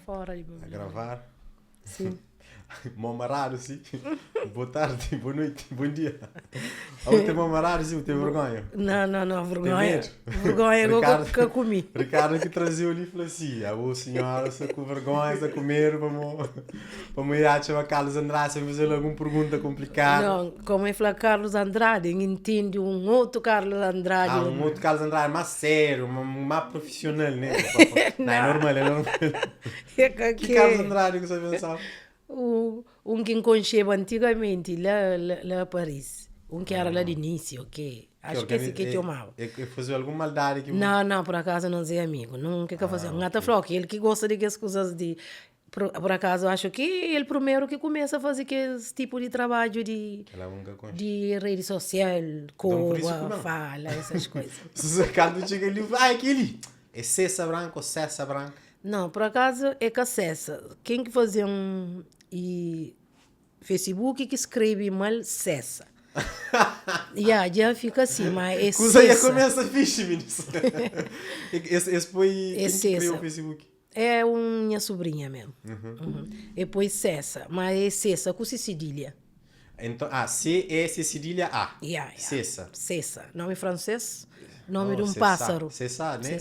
fora de A gravar. Sim. Mamarado, sim. Boa tarde, boa noite, bom dia. Ao ter mamarado, sim, tem vergonha. Não, vergonha. medo? Vergonha Ricardo- que eu comi. Ricardo que trazia ali e falou assim: a boa senhora, se com vergonha, a comer, para me ir a chamar Carlos Andrade, sem fazer alguma pergunta complicada. Não, como é falar Carlos Andrade, entende um outro Carlos Andrade. Um outro Carlos Andrade mais sério, mais profissional, né? Não, é normal, é normal. É Que Carlos Andrade que você pensava? Um que enconchava antigamente lá a Paris. Um que era lá de início, que acho que esse que chamava. É fazer alguma maldade que... Não, por acaso não sei amigo. Nunca que fazer. Um falou que ele que gosta de que as coisas de... Por acaso, acho que ele primeiro que começa a fazer esse tipo de trabalho de rede social, cova, fala, essas coisas. Se Ricardo chega ali e fala, aquele é Cessa Branco ou Cessa Branco? Não, por acaso é que a Cessa. Quem que fazia Facebook que escreve mal Cessa. Já fica assim, mas é Cessa. Já Cessa. começa fixe, ministro. Esse foi quem que criou o Facebook? É minha sobrinha mesmo. Depois Cessa, mas é Cessa com cedilha. Então, C-S cedilha A. Cessa. Cessa. Nome francês, nome de um pássaro. Cessa, né?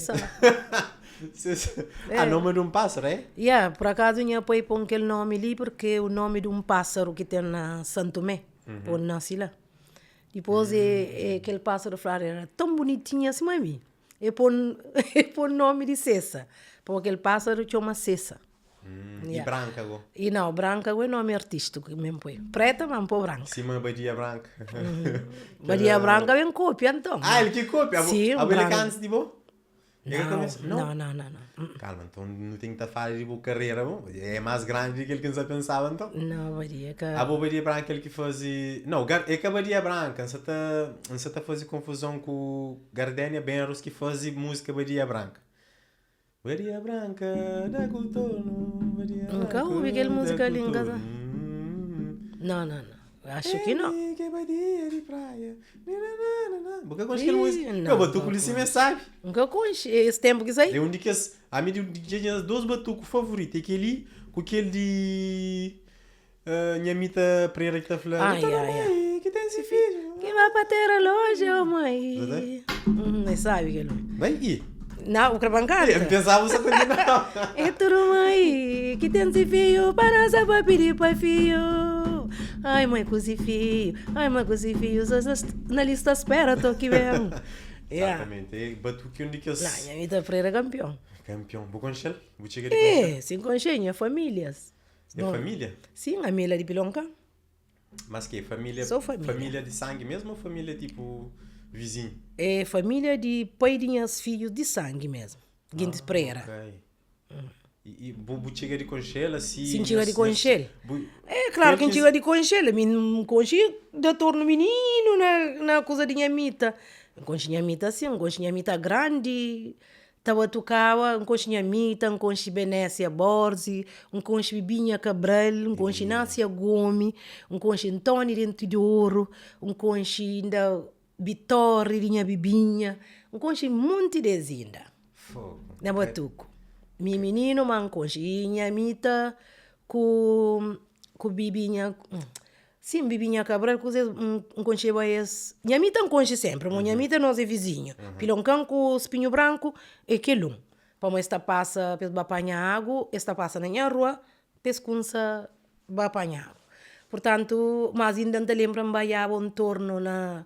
Cessa. Nome de um pássaro, é? Por acaso eu põe aquele nome ali porque é o nome de um pássaro que tem na Santo Tomé, onde nasci lá. Depois aquele pássaro falou, era tão bonitinho assim, mãe. E põe o nome de Cessa, porque aquele pássaro chama Cessa. E branca, agora? E não, branca é nome artístico mesmo. Preta, mas põe branca. Sim, mas Badia Branca. Badia Branca é cópia, então. Ele que cópia? Sim, a ele canta de boa? Não. Calma, então não tem que fazer de boa carreira, bom? É mais grande do que ele que você pensava, então? Não, Badia. A Badia Branca, ele que fazia... Não, é que a Badia Branca, não se está fazendo confusão com o Gardenia Benros que fazia música Badia Branca. Badia Branca, da Cotono, Badia Branca... Nunca ouvi aquela música ali em casa. Não. Acho que não. Que Badia de praia. Nunca conheci aquela música. Eu batuco ali sem mensagem. Nunca conheci. Esse tempo que isso aí? É um de que a minha tinha dois batucos favoritos. Aquele com aquele de... Nhamita Pereira que está falando. Que tem esse filho. Que vai para ter a loja, mãe. Não sabe aquele. Vai aqui. Não, o Crabancada. Eu pensava você também não. É tudo, mãe, que tem esse filho para saber pedir para filho. Ai, mãe, com esse filho. Na lista espera, estou aqui mesmo. Exatamente. Batuque onde que eu... Não, Nhamita Pereira é campeão. Campeão. Vou conhecer? Vou chegar de conhecer? Sim, conhecer, famílias. É família? Sim, a família de Pilonca. Mas que? Família? Sou família. Família de sangue mesmo ou família tipo vizinho? É família de paidinhas filhos de sangue mesmo. Guintes Pereira. Ok. E chegar de conchela? Sim, chega de conchela. É claro que chega de conchela. Conchela de torno menino na coisa de Nhamita. Nhamita assim, Nhamita grande. Tava tocava, Nhamita, Benécia Borzi, Bibinha Cabral, Nácia Gomes, Antônio Dentro de Ouro, da Vitória, Linha Bibinha, um monte de zinda. Na Batuco. Meu menino, Nhamita, com Bibinha... Sim, Bibinha Cabral, Nhamita sempre, mas Nhamita nós é vizinho. Piloncão com espinho branco é quelum. Para esta passa, para apanhar água, esta passa na minha rua, pescunça, para apanhar água. Portanto, mas ainda não te lembro, baiava um torno na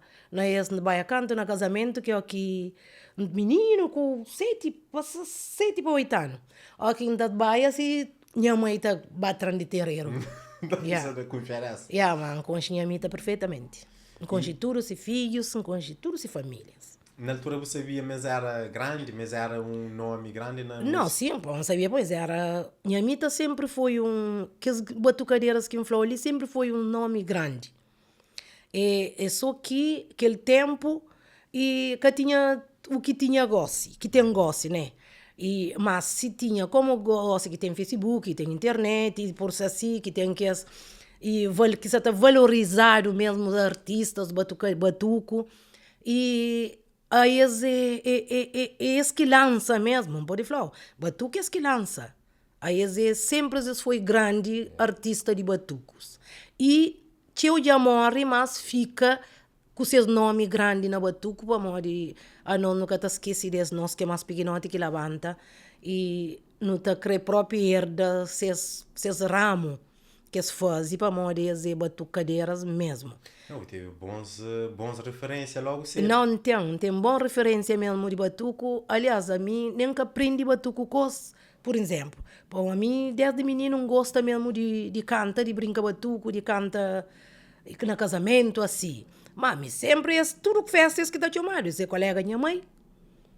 baia canto, na casamento, que é aqui, um menino com 7 para 8 anos. Aqui ainda baia, se minha mãe está batendo de terreiro. Mas conheço Nhamita perfeitamente. Conheço todos os filhos, conheço todos os famílias. Na altura você via, mas era grande, mas era um nome grande? Não, sim, não sabia, pois era. Nhamita sempre foi que as batucadeiras que falou ali sempre foi um nome grande. É só que aquele tempo e que tinha o que tinha gosto, que tem gosto, né? Mas se tinha como gosta que tem Facebook, que tem internet, e por assim que tem que se está valorizado mesmo os artistas, batuco, e aí é esse que lança mesmo, pode falar, batuque é esse que lança. Aí sempre foi grande artista de batucos. E eu já morre, mas fica com seus nome grande na batuco, para morrer. A não nunca te esqueci desse nós que é mais pequenote que levanta. E não te crê própria herda, seus ramos que se faz, para morrer batucadeiras mesmo. Não, teve bons referências logo cedo. Não tem boa referência mesmo de batuco. Aliás, a mim nunca aprendi batuco cos, por exemplo. Bom, a mim desde menino não gosta mesmo de cantar, de brincar batuco, de cantar na casamento, assim. Mas sempre tudo que festas que está chamado. Esse colega minha mãe.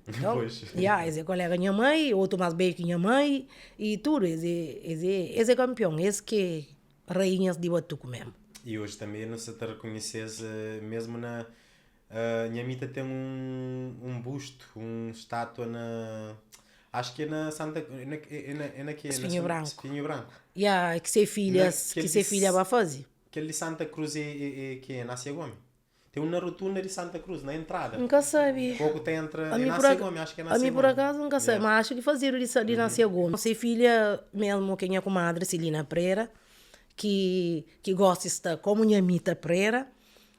Então, esse colega minha mãe, outro mais bem que minha mãe, e tudo. Esse campeão, esse que rainhas de batuco mesmo. E hoje também não se te reconheces, mesmo na... Nhamita tem um busto, estátua na... Acho que é na Santa... É na que? Espinho Branco. Espinho Branco. Que ser filha vai fazer. Aquele de Santa Cruz que é Nácia Gomes. Tem uma rotunda de Santa Cruz na entrada. Nunca sabe. Pouco tem entra... É Nácia Gomes, acho que é Nácia Gomes. A mim por acaso nunca sabe, mas acho que fazer de Nácia Gomes. Ser filha mesmo que minha comadre Celina Pereira, que gosta de estar como Nhamita Pereira,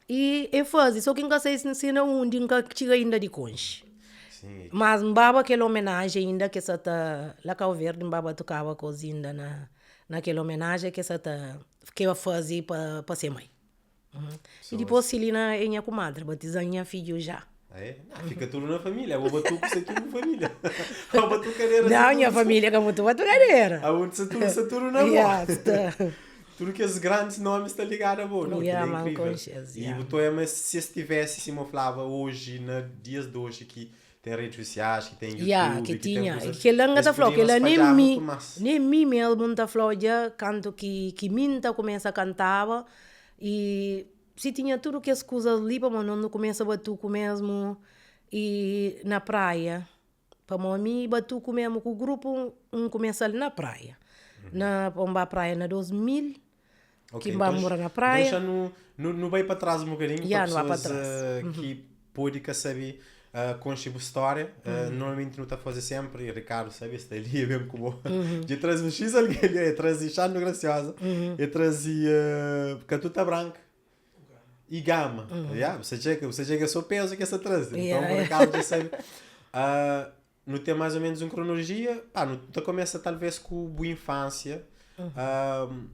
e faz, só que nunca sei se ensina onde, nunca chega ainda de conche. Sim. Mas mbaba aquela homenagem ainda que essa tá lá Cabo Verde, mbaba tocava cozinha naquela homenagem que essa tá que eu fazia para ser mãe. E depois Celina é minha comadre, batizar minha filha já. Fica tudo na família. O batuco é tudo na família. A batucadeira. Não, minha família é muito batucadeira. Aonde se tudo na boa. Tudo que os grandes nomes estão ligados a boa. Não, é incrível. E botou mas se estivesse, se me falava hoje, nos dias de hoje, que tem redes sociais, que tem YouTube, que tem tinha. coisas, que lá está falando, que lá nem me mesmo está falando, canto que minta começa a cantar, e se tinha tudo que as coisas ali, para não começa a batuco mesmo, e na praia, para mim, batuco mesmo, com o grupo, começa ali na praia. Na praia na 2000, que vamos morar na praia. Então já não vai para trás um bocadinho, para pessoas que podem saber conhecer a história. Normalmente não está a fazer sempre, e Ricardo sabe, está ali mesmo como de traz um X ali, traz Chano Graciosa, e traz Catuta Branca e Gama. Você chega só peso que essa traz. Então o Ricardo já sabe. Não tem mais ou menos uma cronologia. Não começa talvez com boa infância.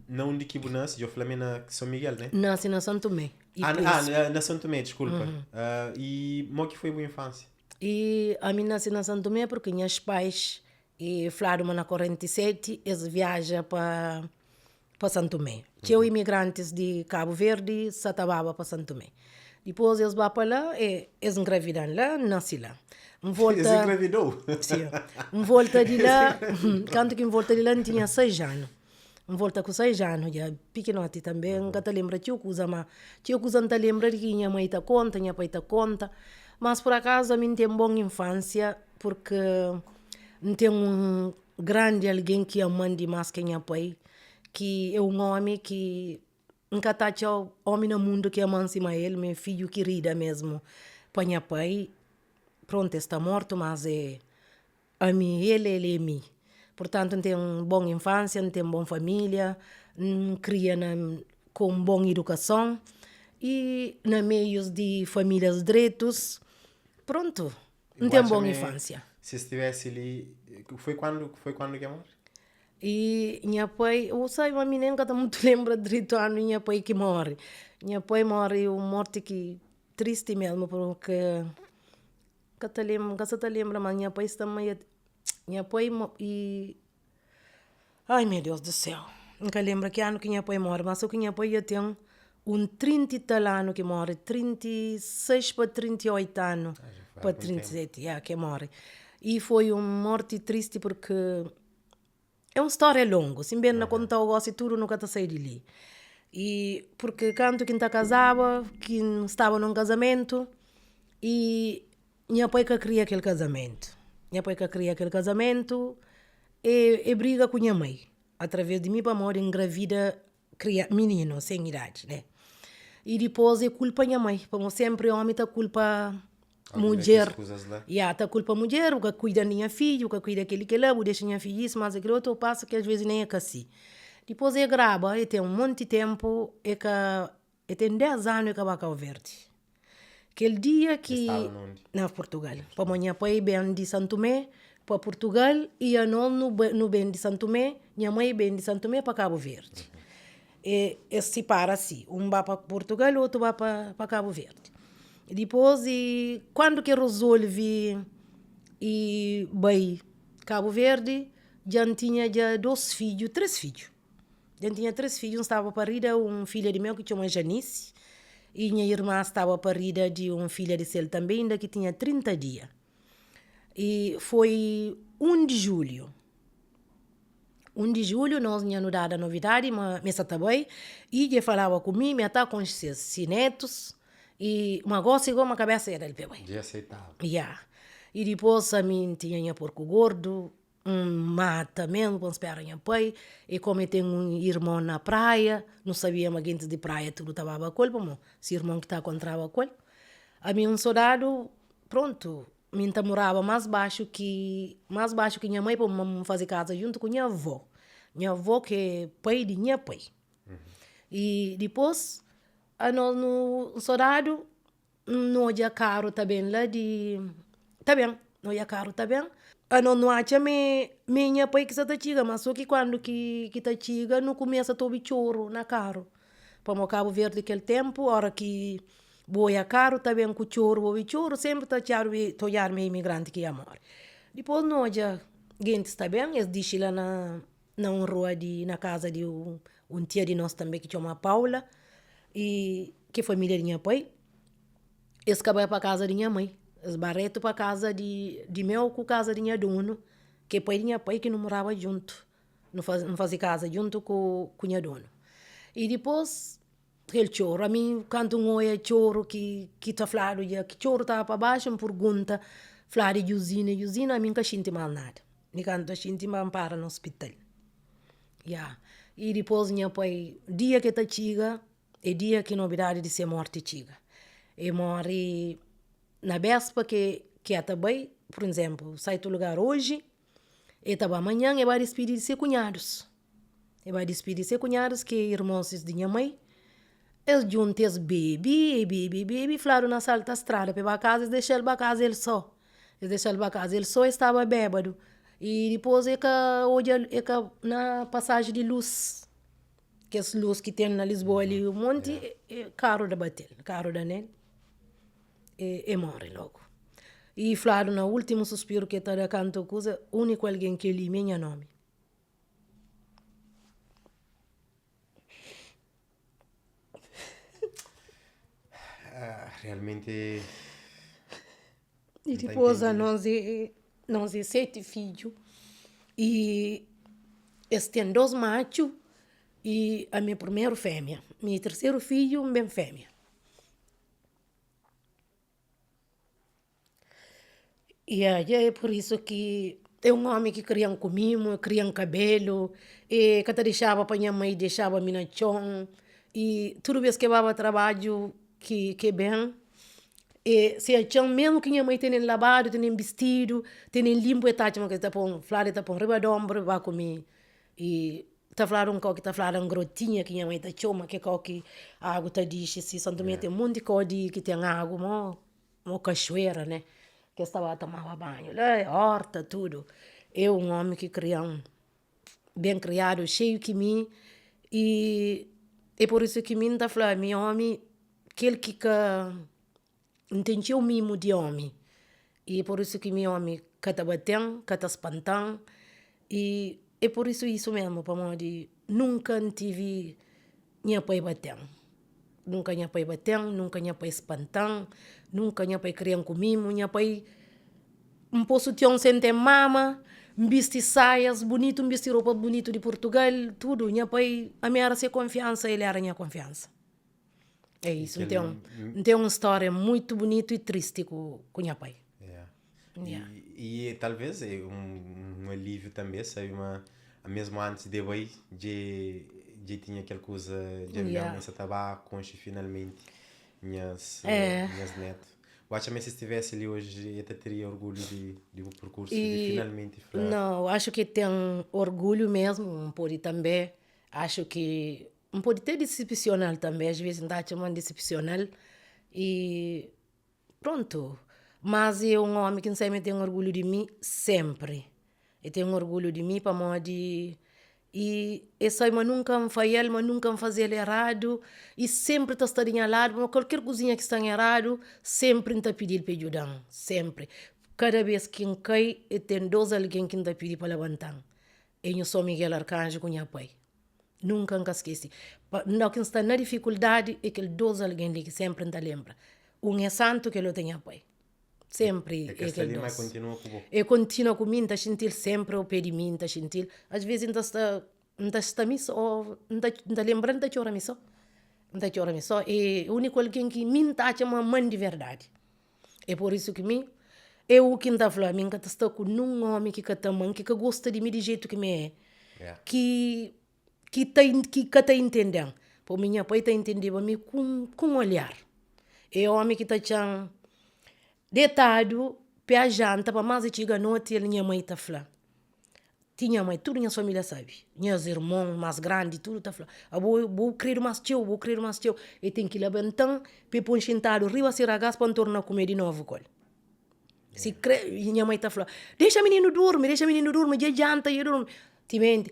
Não de que nasce, eu falei na São Miguel, né? Nasci na São Tomé. Na São Tomé, desculpa. E como que foi boa infância? E a mim nasci na São Tomé porque meus pais falaram na 47, eles viajam para São Tomé. Tinham imigrantes de Cabo Verde, Satababa para São Tomé. Depois eles vão para lá, eles engravidam lá, nasci lá. Eles engravidou? Sim. Volta de lá, canto que volta de lá tinha 6 anos. Volta com 6 anos, já pequenote também, nunca te lembra tinha coisa, mas tinha coisa não te lembra de que minha mãe te conta, minha pai te conta. Mas por acaso a mim tem boa infância, porque não tem um grande alguém que amante mais que minha pai, que é um homem que nunca está homem no mundo que ama cima ele, meu filho querida mesmo, para minha pai. Pronto, está morto, mas a mim, ele é mim. Portanto, não tem uma boa infância, não tem uma boa família, não cria com boa educação e na meios de famílias direitos, pronto, não tem boa infância. Se estivesse ali, foi quando que morre? E minha pai, eu sei, mas minha nunca muito lembra direito ano minha pai que morre. Minha pai morre, uma morte que triste mesmo, porque você te lembra, mas minha pai também... Minha pai e... Ai, meu Deus do céu. Nunca lembro que ano que minha pai morre, mas só que minha pai já tem 30 e tal ano que morre. 36 para 38 anos. Para 37, que morre. E foi uma morte triste porque... É uma história longa. Se bem não contar o gosto e tudo, nunca te saí de ali. E porque quando quem casava, quem estava num casamento, e... Minha pai que cria aquele casamento. E briga com minha mãe. Através de mim, para morrer engravida, cria menino, sem idade, né? E depois culpa minha mãe. Como sempre, o homem está culpa mulher, tá culpa a mulher, o que cuida da minha filha, o que cuida daquele que lá, o deixa minha filha isso, mas aquele outro passa que às vezes nem é assim. Depois grava, tem um monte de tempo, tem 10 anos que vai Cabo Verde. Aquele dia que... Na Portugal. Para amanhã, para bem de Santo Tomé, para Portugal, e a não no bem de Santo Tomé, minha mãe bem de Santo Tomé para Cabo Verde. E se para assim, um vai para Portugal, o outro vai para Cabo Verde. Depois, quando que resolve e bem Cabo Verde, já tinha já 3 filhos. Já tinha 3 filhos, estava parida um filho de meu que chama Janice, e minha irmã estava parida de um filho de Cel também, ainda que tinha 30 dias. E foi 1 de julho. 1 de julho, nós tínhamos dado a novidade, mas também, e ele falava comigo, me está com esses netos, e uma gosta igual uma cabeça era ele bebê. Já aceitava. Yeah. E depois a mim tinha porco gordo, mata mesmo, com espera em pai, e como eu tenho um irmão na praia, não sabia mais gente de praia, tudo estava a colpa, mas esse irmão que está contra a colpa. A mim um soldado, pronto, minha morava mais baixo que minha mãe, para fazer casa junto com minha avó. Minha avó que é pai de minha pai. E depois, nós no soldado, não é caro também lá de... Tá bem, não é caro também. Não acha minha pai que está chiga, mas só que quando que está chiga, não começa a tomar choro na caro. Para o Cabo Verde aquele tempo, hora que boia caro, também com choro, sempre está charo meio imigrante que amor. Depois não já gente está bem, eles dizem lá na rua na casa de um tia de nós também que chama Paula, e que foi família de minha pai. Eles acabaram para a casa de minha mãe. Eles barreto para a casa de meu com a casa de minha dono, que pai de minha pai que não morava junto, não fazia casa junto com minha dono. E depois, aquele choro, a mim, quando um olha choro que está falando, que choro está para baixo, me pergunta, falar de usina, a mim nunca sinto mal nada. E quando eu sinto mal, para no hospital. Yeah. E depois, minha pai, dia que está chiga, é dia que novidade de ser morte chiga. E morre na véspera que está bem, por exemplo, sai do lugar hoje, e estava amanhã, e vai despedir de ser cunhados. E vai despedir de ser cunhados, que irmãos de minha mãe, eles juntam os bebê, falaram na sala da estrada, para a casa, eles deixaram para casa ele só. Eles deixaram para casa ele só, estava bêbado. E depois hoje na passagem de luz, que as luzes que tem na Lisboa ali, um monte, carro da bater, carro da nele, e morre logo. E falaram no último suspiro que está da canto coisa, único alguém que li minha nome. Realmente. E depois nós 7 filhos. E eles têm 2 machos e a minha primeira fêmea. Meu terceiro filho, bem fêmea. E é por isso que é um homem que cria comigo, cria cabelo, e que deixava para minha mãe, deixava a minha chão, e tudo vez que eu ia trabalho, que bem, e se a chão mesmo que minha mãe tem lavado, tem vestido, tem limpo, e tá, mas que está com flare, está com riba de ombro, vai comer, e está falando que está falando grotinha que minha mãe está chama, que a água está dixe, se Santo Tomé tem um monte de coisa que tem água, uma cachoeira, né? Que estava a tomar banho, horta, tudo. Eu, um homem que bem criado, cheio de mim, e por isso que mim está falando, meu homem, aquele que entende o mimo de homem, e por isso que meu homem que está batendo, que está espantando, e por isso mesmo, para mim, nunca tive minha pai batendo. Nunca minha pai batendo, nunca minha pai espantando, nunca minha pai criando comigo, minha pai posso ter um sente mama, vesti saias bonito, vesti roupa bonito de Portugal, tudo. Minha pai, a minha era ser confiança, ele era minha confiança. É isso, tem uma história muito bonita e triste com minha pai. Yeah. E talvez é um alívio também, sabe, mesmo antes de eu já tinha aquela coisa de avião, mas estava a conhecer finalmente minhas netas. Eu acho que se estivesse ali hoje, eu teria orgulho de o percurso, de finalmente falar. Não, acho que tem orgulho mesmo, um pode também. Acho que um pode ter decepcional também, às vezes não chamando decepcional. E pronto. Mas é um homem que sempre tem orgulho de mim, sempre. E tem orgulho de mim para modo de... E essa mas nunca me falhar, mas nunca me fazer errado. E sempre está estando ao lado, mas qualquer coisinha que está errado, sempre está pedir para ajudar. Sempre. Cada vez que cai, tem dois alguém que está pedindo para levantar. E eu sou Miguel Arcanjo com minha pai. Nunca esqueci. Não que está na dificuldade, é que dois alguém que sempre está lembra. Um é santo que ele tem pai. Sempre é que esta lima continua com você. E continua comigo, está sentir sempre o pé de mim, está sentir. Às vezes não está missa ou não está lembrando da chora missa. Não está chora missa. E o único alguém que me está chamando mãe de verdade. É por isso que mim, eu que está falando, mim que está com um homem que está mãe, que gosta de mim do jeito que me é. Yeah. Que está entendendo. Por minha pai está entendendo mim com olhar. É o homem que está chamando deitado, pé a janta, para mais chegar noite, ele minha mãe está falando. Tinha mãe, tudo minha família sabe. Meus irmãos mais grandes, tudo está falando. Vou crer mais teu. E tem que levantar, para pôr sentado, rio a siragas, para tornar a comer de novo. Se minha mãe está falando, deixa menino dormir, já janta, eu dorme. Timente,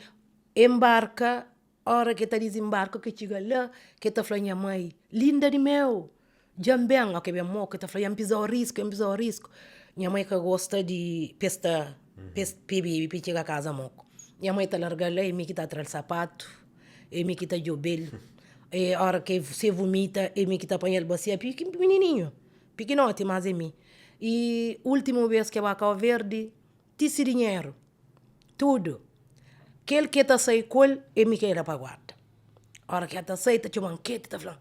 embarca, hora que está desembarca, que chega lá, que está falando, minha mãe, linda de meu. Jambeng, ok, bem mo, que tá falando, pisar o risco. Minha mãe que gosta de pesta, pibi, chega a casa moco. Minha mãe tá largando lá e me que tá atrás sapato, e me que tá jobel. E a hora que você vomita, e me que tá apanhando bacia, pequenininho, pequenote, mas é mim. E última vez que eu vou ao verde, disse dinheiro, tudo. Aquele que tá sair col, e me que era para guarda. A hora que tá sair, tá chamando quente, tá falando,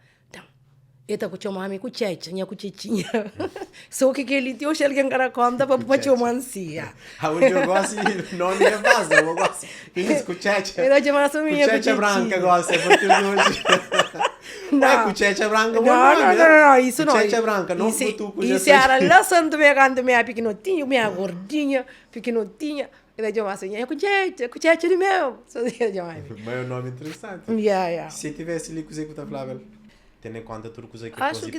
eta ku choma mi ku checha nya ku chechinha so que ele tio shel que cara conta para choma ansia onde eu gosto não me basta eu gosto isso ku checha era chama so minha ku checha branca gosta porque hoje não é ku checha branca não isso não checha branca não tu ku isso era lá santo me canta me pequenotinho me gordinha pequenotinha era chama assim ku checha de meu so dia chama mas é um nome interessante se tivesse ali que você tá falando tendo em conta tudo que acho que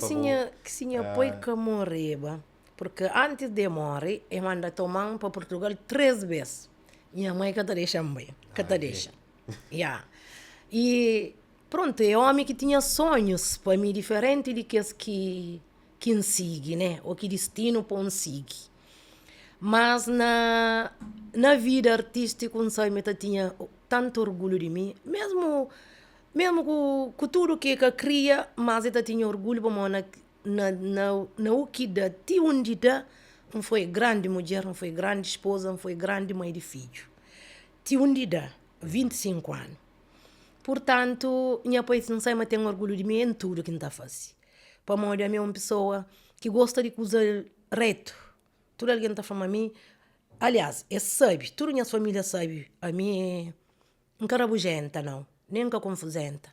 sim apoio que morreba porque antes de morrer eu manda tomar para Portugal 3 vezes minha mãe que te deixa bem que te deixa e pronto é um homem que tinha sonhos para mim diferente de que sigue né ou que destino para sigue mas na vida artística um sonho tinha tanto orgulho de mim mesmo com tudo que cria, mas eu tinha orgulho na o que da ti onde da não foi grande mulher, não foi grande esposa, não foi grande mãe de filho. Ti onde da 25 anos. Portanto, minha pai não sai, mas tem orgulho de mim em tudo que está fazendo. Para mim, é uma pessoa que gosta de coisa reto. Tudo alguém está falando a mim. Aliás, sabe, toda a minha família sabe. A mim é um carabugenta, não. Nem que confusenta.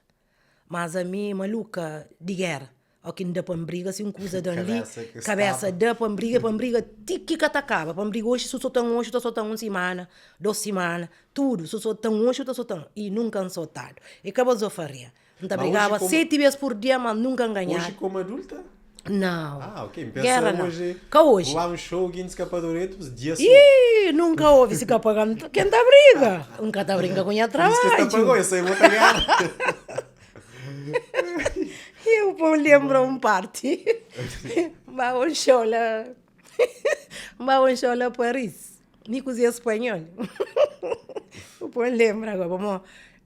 Mas a mim, maluca de guerra. Ou que não dá para me briga, se um coisa de ali. Cabeça dá para me briga, tiki que acaba. Para me briga hoje, só tão hoje, só tão 1 semana, 2 semanas, tudo. Só tão hoje, só tão. E nunca soltado. E acabou de faria. Não brigava 7 vezes por dia, mas nunca ganhava. Hoje como adulta? Não. Ok. Guerra não. Hoje. Lá um show, alguém escapadoreto, os dias só. Ih, nunca houve se capagando. Quem tá briga? Nunca tá briga com a trabalho. Isso que está pagou, eu sei, vou pegar. Eu vou lembrar parte. Vamos show lá Paris. Nem cozinha espanhol. Eu vou lembrar agora, vamos.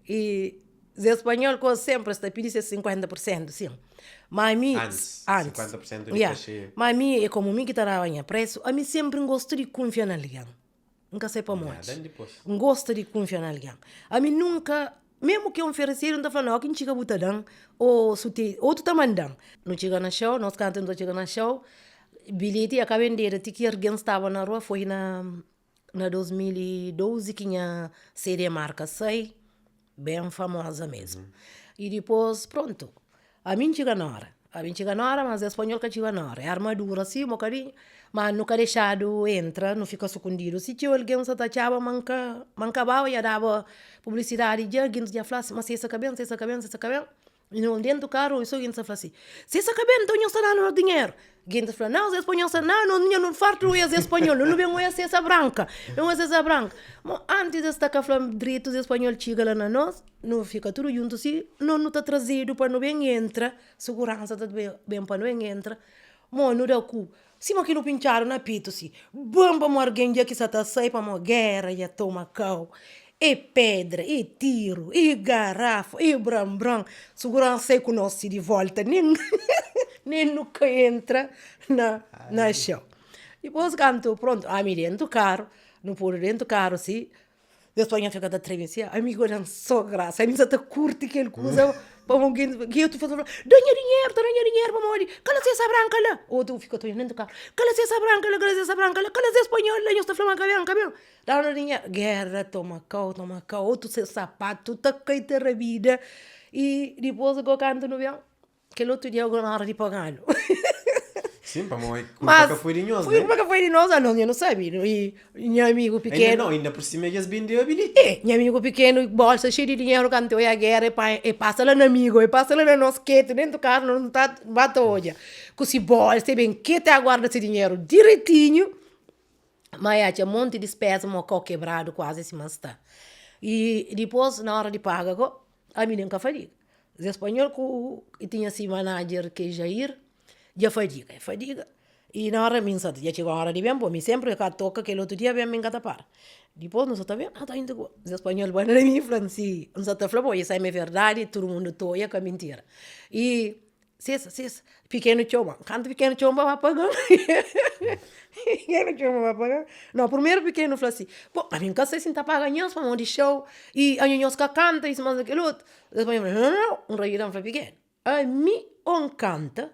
E o espanhol que sempre está pedindo 50%, sim. Mas a mim, antes 50% de cachê. Mas a mim, é como mim que trabalha preço, a mim sempre gosto de confiar na alguém. Nunca sei para muito. Gosto de confiar na alguém. A mim nunca, mesmo que ofereceram, não está falando, quem chega a botar ou tu está mandando. Não chega na show, nós cantamos, não chega na show. Bilhete a vender, que alguém estava na rua, foi na 2012, que tinha série marca 6, bem famosa mesmo. E depois, pronto. A mim chega na hora. A mim chega na hora, mas é espanhol que chega na hora. É armadura, assim, um bocadinho. Mas nunca deixado entra, não fica escondido. Se tinha alguém que está chava, manca bala, já dava publicidade, já fala assim, mas se essa cabelo. E não dentro do carro, isso alguém fala assim, se essa cabelo, então não está dando dinheiro. Alguém fala, não, é espanhol, não farto, é espanhol, não vem essa branca, não é essa branca. Mas antes de estar falando direito, o espanhol chega lá na nós, não fica tudo junto assim, não está trazido para não bem entra, segurança está bem para não bem entra, mas não dá o cu. Se aqui não pincharam na pito, assim, bomba, alguém já que está sai para uma guerra, já toma cal. E pedra, e tiro, e garrafa, e bram. Segurança com nós de volta, nem nunca entra na chão. Depois canto, pronto, me dentro do carro, não pôr dentro do carro, assim, depois a fica da travessia, amigo, não só graça, a mim já está curto aquele coisa, para alguém, que eu te falo, ganha dinheiro, para morrer, cala-se essa branca lá, ou tu fica dentro do carro, cala-se essa branca lá, cala-se espanhol lá, eu estou falando cabelo, dá um dinheiro, guerra, toma cá, outro seu sapato, tá caída a vida, e depois eu canto no avião, que outro dia eu na hora de pagar. Sim, mas que foi de nós, né? Como que foi de nós, não, eu não sabia. E meu amigo pequeno... Ainda por cima eles vendeu a bilhete. Meu amigo pequeno, bolsa cheia de dinheiro, cantou a guerra, e passa lá no amigo, e passa lá no nosso quieto, dentro do carro, não está batolha. Com esse bolsa, bem, que te aguarda esse dinheiro direitinho, mas tinha um monte de despesa, mocó quebrado, quase assim, mas está. E depois, na hora de pagar, a menina nunca fadiga. Os espanhol que tinha esse manager que Jair, já fadiga. E na hora minha já chegou a hora de bem, me sempre que toca aquele outro dia bem me encatapar. Depois não está bem, está indo os espanhol bueno de mim, francês, não está falando, isso é verdade, todo mundo toia que é mentira. E cessa, pequeno choma, canto pequeno choma vai pagar. Pequeno choma vai pagar. Não, primeiro pequeno falou assim, pô, a mim que se sinta pagar nós para um de show e a nós que canta isso mais aquele outro. Os espanhol não, um raio foi pequeno. A mim canta,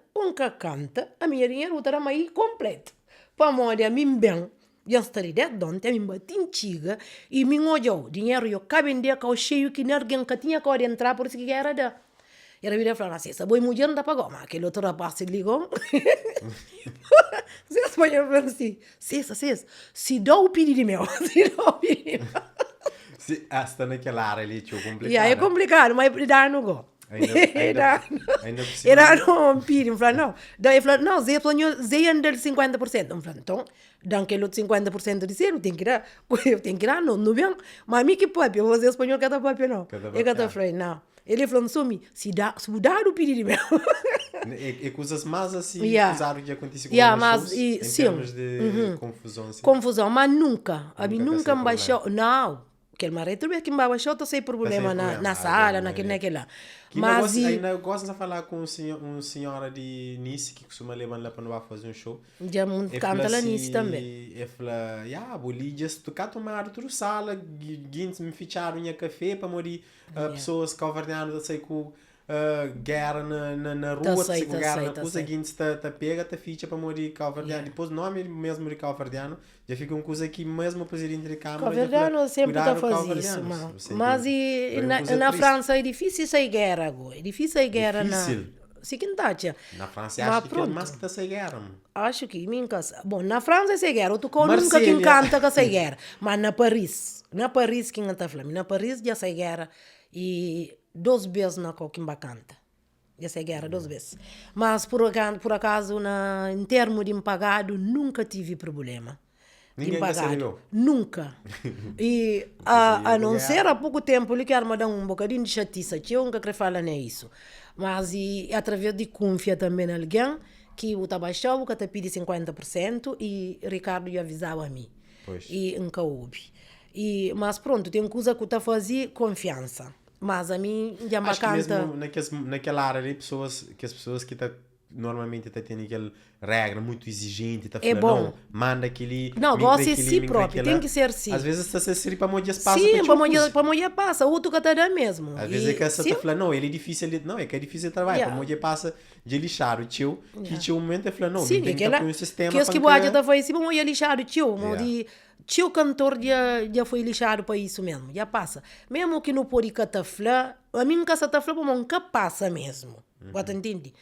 a minha dinheiro era mais completo. Para morrer a mim bem, já estaria dentro, a mim batinchiga, e me olhou, dinheiro eu cabe em dia que eu cheio que ninguém que tinha que entrar, por isso que era da. Era vir a falar assim, essa boa mulher não dá para goma, aquele outro rapaz se ligou. Se as mulheres falam assim, se dá o pedido meu, Se está naquela área ali, tio, complicado. É complicado, mas dá no go. Ainda Era não pediram, não. Daí falou, não, Zé anda de 50%. Então, dá aquele outro 50% de zero, tem que ir, não vem. Mas a mim que pode, eu vou fazer espanhol cada papo, não. Eu falei, não. Ele falou, se dá o pedido meu. E coisas mais assim, usaram de acontecer com mas em termos de confusão. Assim. Confusão, mas nunca. A mim nunca me baixou, não. Aquele marido que me baixou, tô sem problema na sala, naquele lá. Mas ainda gosto de falar com uma senhora de Nice que costuma levar lá para não fazer um show. Já canta lá Nice também. E fala, bolídia, se tu cá tomar outra sala, guintes me ficharam em café para morrer pessoas que overdearam, sei com guerra na rua, sei com guerra na coisa, guintes pega, ficha para morrer calvardiano. Depois o nome mesmo de calvardiano, já fica uma coisa que mesmo para ir entre câmara. Calvardiano sempre está fazendo isso, mas na França é difícil sair guerra agora. É difícil sair guerra na... Na França acho que é mais que está sem guerra. Acho que em casa. Bom, na França é sem guerra. Tu nunca quem canta que sem guerra. Mas na Paris quem está falando. Na Paris já sem guerra e 2 vezes na Coquimba canta. Já sem guerra 2 vezes. Mas por acaso em termos de empagado nunca tive problema. Ninguém pagado. Nunca. E a não ser há pouco tempo ele quer me dar um bocadinho de chatice. Eu nunca quero falar nem isso. Mas através de confia também em alguém que o tabaxão que te pede 50% e Ricardo ia avisava a mim. Pois. E nunca houve. Mas pronto, tem coisa que eu fazia confiança. Mas a mim já me canta... Naquela área ali, as pessoas que normalmente têm aquela regra muito exigente, é bom. Não, manda aquele... Não, gosta de si próprio, tem que ser si. Às vezes está a ser para mulher passa. Sim, para mulher passa, outro que está mesmo. Às vezes é que essa está falando, não, ele é difícil, é difícil de trabalhar, para mulher passa de lixar o tio, que tinha um momento e falou, não, tem que ter um sistema para que pode estar foi assim, para mulher lixar o tio, tio cantor já foi lixado para isso mesmo, já passa. Mesmo que não pode cataflar, a mim que essa tafla nunca passa mesmo, pode entender?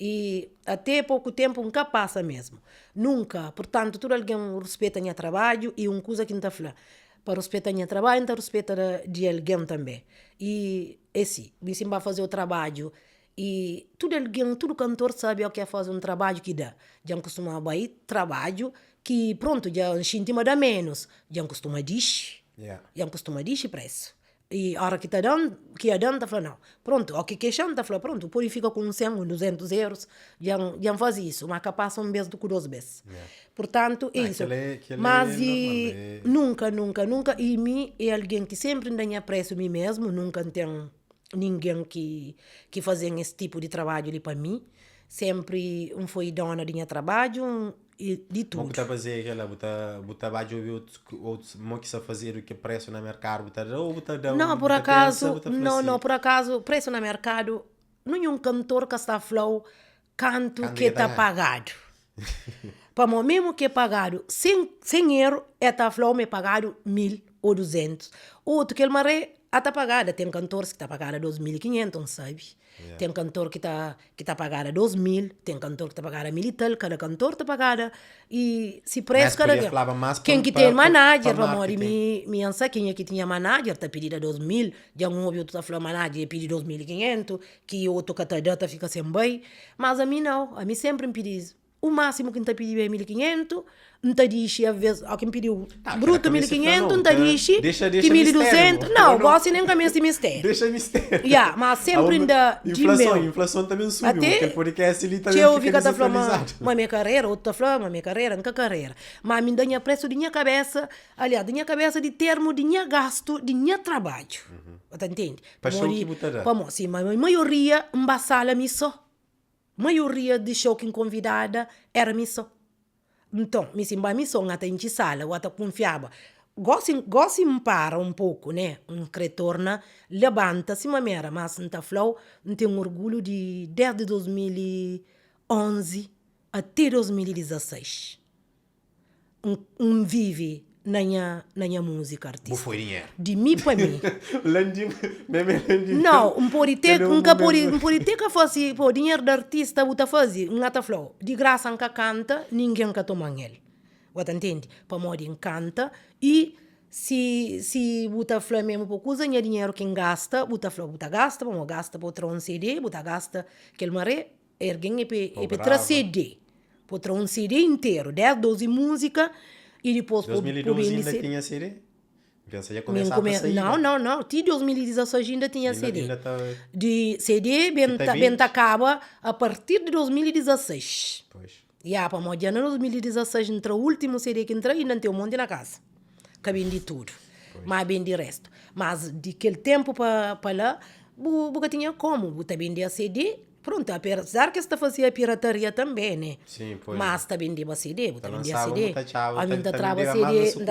E até pouco tempo nunca passa mesmo. Nunca. Portanto, todo alguém respeita o trabalho e coisa que não está falando. Para respeitar o trabalho, então respeita de alguém também. E é assim, você vai fazer o trabalho e todo cantor sabe o que é fazer um trabalho que dá. Já costuma ir trabalho que, pronto, já costuma dar menos. Já costuma dizer. Já costuma dizer preço. E a hora que está dando, está falando, não. Pronto, o que queixando, está falando, pronto, por aí fica com 100, 200 euros, já faz isso, mas que passa mês do que 2 vezes. Portanto, é isso. Mas nunca, e mim é alguém que sempre dá preço a mim mesmo, nunca tem ninguém que faz esse tipo de trabalho ali para mim. Sempre foi dona de trabalho e de tudo. Você fazer aquela, você trabalho outros que só fazer o que preço no mercado, não, por acaso, não, por acaso, preço no mercado, nenhum cantor que está falando canto que está pagado. Para o mesmo que é pagado 100 euros, está falando me pagado 1.000 ou 200. Outro que ele maré, está pagada. Tem cantores que está pagada 2.500, sabe? Tem cantor que tá pagada 2.000, tem cantor que tá pagada 1.000 e tal, cada cantor tá pagada e se preço cada quem que tem manager, para morrer, minha ansaquinha que tinha manager tá pedida 2.000, já ouviu tu tá falando manager pedi 2.500, que outro que tá fica sem bem, mas a mim não, a mim sempre me pedi o máximo que está pedindo é 1.500, não está dixe, às vezes, alguém pediu bruto 1.500, não está dixe, que 1.200, não, gosto nem com esse mistério. Deixa mistério. Mas sempre ainda de inflação também subiu, porque o podcast ali também fica desatualizado. Mas minha carreira, outra falando, minha carreira, nunca carreira. Mas me dá preço de minha cabeça, aliás, de minha cabeça de termo de minha gasto, de minha trabalho. Você entende? Para show que botará? Sim, mas a maioria embasala me só. Maioria de show que convidada era missão. Então, me simba missão até em sala, ou até confiava. Gosto me para um pouco, né? Retorna, levanta-se uma mera, mas não está flow, não tem orgulho de desde 2011 até 2016. Vive na minha música artística. Foi dinheiro. De mim para mim. Não, pode ter que fosse o dinheiro do artista, você faz, não está flow. De graça nunca canta, ninguém quer tomar ele. Você entende? Para morrer canta e se você fala mesmo por coisa, não é dinheiro que gasta, você gasta, vamos gasta para outro CD, você gasta aquele maré, erguem e para CD. Para um CD inteiro, 10, 12 músicas. E depois 2012 ainda tinha CD? Pensa, já começava a sair. Não. Em 2016 ainda tinha CD. De CD, bem acaba a partir de 2016. Pois. Para morrer em 2016 entrou o último CD que entrou e não tem um monte na casa. Cabem de tudo. Pois. Mas bem de resto. Mas de aquele tempo para lá, você tinha como. Você vendia CD. Pronto, apesar que está fazia pirataria também, né? Sim, pois. Mas está vendendo CD, está vendendo CD. A mim está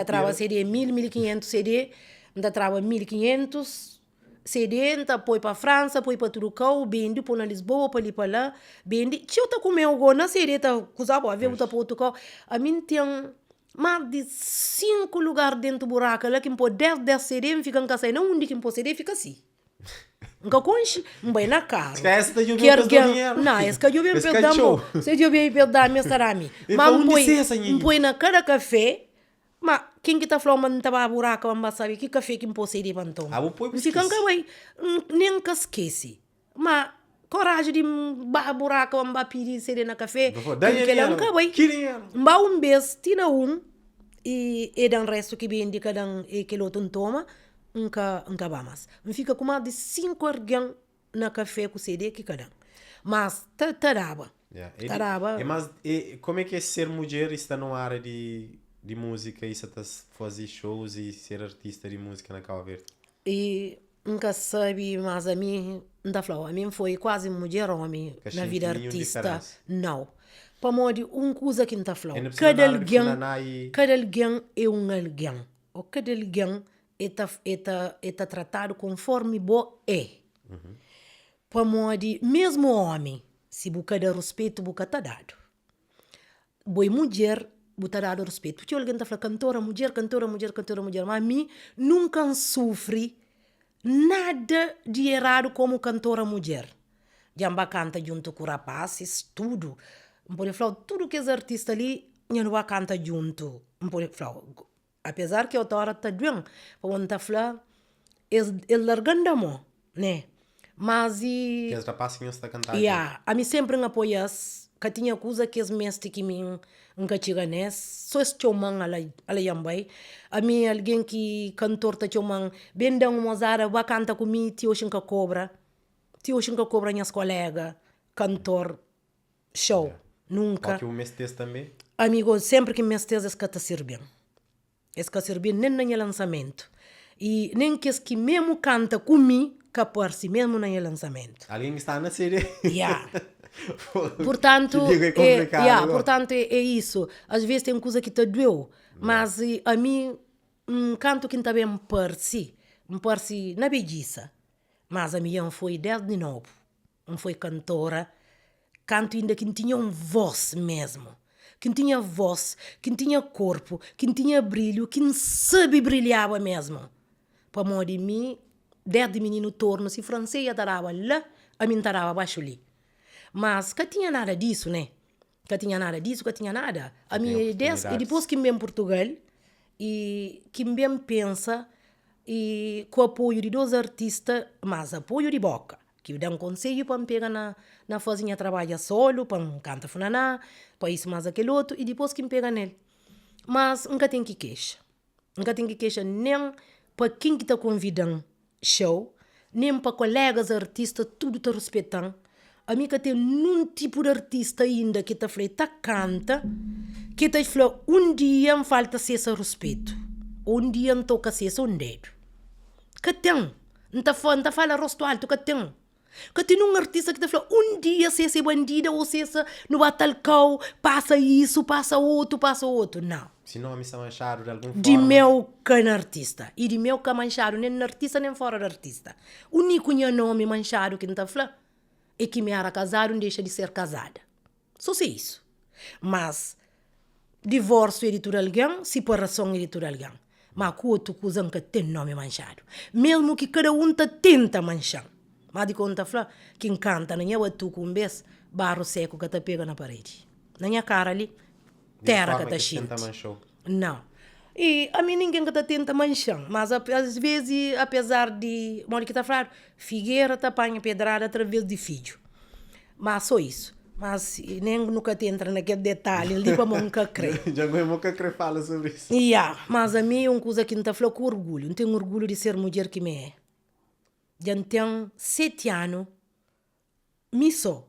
trava CD, 1.500 CD, está trava 1.500 CD, está põe para França, põe para Turcão, vende para Lisboa, para ali para lá, vende. Se eu está comendo agora na CD, está usando a ver, está para Turcão. A mim tem mais de 5 lugares dentro do buraco, lá que pode 10 CD, fica em casa, não onde que pode CD, fica assim. Nunca conche, bem na cara. Esquece de eu ver dinheiro. Não, esse que eu vi perdão. Se eu vi perdão, me sarami. Mas põe na cada café, mas quem que tá falando não tava buraco, mas sabe que café que pode ser de pantão. Fica bem, nem que esquece. Mas coragem de buraco, mas pedir ser na café. Que ele nunca vai. Mas beijo, tira e dan resto que vem de cada que o outro toma. Nunca vamos. Fica com mais de 5 alguém na café com CD que cada. Mas taraba. Mas como é que é ser mulher e estar na área de música e fazer shows e ser artista de música na Cabo Verde? E nunca sabe, mas a mim não falou. A mim foi quase mulher homem na vida artista. Não. Para morrer coisa que não está falando. Cada alguém é um alguém. Ou cada alguém é tratado conforme bo é. Para morrer, mesmo homem, se busca dar respeito, busca tá dado. Boa mulher, busca dado respeito. Porque alguém está falando cantora, mulher, mas a mim nunca sofre nada de errado como cantora mulher. Jamba canta junto com rapazes, tudo. Pode falar, tudo que é artista ali, não vai canta junto. Pode falar, apesar que eu tô hora tá doendo, quando tá falando, é largando, né? Mas e... Que as rapazes está cantando. A mim sempre me apoias, que tinha coisa que as mestre que me encaixaram só este homem ala yambai. A mim alguém que cantor tá chamando, bem da Mozara, vai cantar comigo, tio Xinca Cobra minhas colegas, cantor, show, nunca. Porque o mestre também? Amigo, sempre que mestres é que está servindo. É que servindo nem no lançamento. E nem que que mesmo canta comigo, que aparece mesmo no lançamento. Alguém está na série. Portanto, portanto é isso. Às vezes tem coisa que te doeu, mas a mim, canto que também me parece na belleza. Mas a minha foi desde novo. Não foi cantora. Canto ainda que tinha uma voz mesmo. Que tinha voz, que tinha corpo, que tinha brilho, que sabe brilhava mesmo. Para modo de mim, desde menino torno, se francês estarava lá, a mim estarava abaixo ali. Mas que tinha nada disso, né? Que tinha nada. A minha ideia, e depois que me vem em Portugal, e que me vem pensa, e com o apoio de dois artistas, mas apoio de boca, que dá um conselho para me pegar na fazinha trabalha solo, para me cantar funaná, para isso mais aquele outro, e depois que me pega nele. Mas nunca tem que queixa nem para quem que está convidando show, nem para colegas artistas, tudo está respeitando. A mim que tem um tipo de artista ainda que está canta, que está falando, dia me falta ser esse respeito. Dia me toca ser um dedo. Que tem? Não fala rosto alto, que tem? Que tem artista que está falando, dia ser esse bandido, ou ser esse no batalcão, passa isso, passa outro. Não. Se não, me são manchado de alguma forma. De meu can artista. E de meu can manchado, nem artista, nem fora de artista. O único nome manchado que não está falando é que me era casado, não deixa de ser casada. Só sei isso. Mas, divórcio é de alguém, separação é de alguém. Mas com outro coisa que tem nome manchado. Mesmo que cada um tenta manchar. Mas de conta fala, quem canta, não é o tu com um beijo, barro seco que te pega na parede. Na minha cara ali, terra que te chita. Não. E a mim ninguém que tenta manchar, mas às vezes, apesar de, modo que está falando, figueira te apanha pedrada através de filho. Mas só isso. Mas nem nunca te entra naquele detalhe, ali para nunca crer. Já nunca crer fala sobre isso. Mas a mim é uma coisa que não está falando com orgulho. Não tenho orgulho de ser mulher que me é. Já tenho 7 anos, me sou.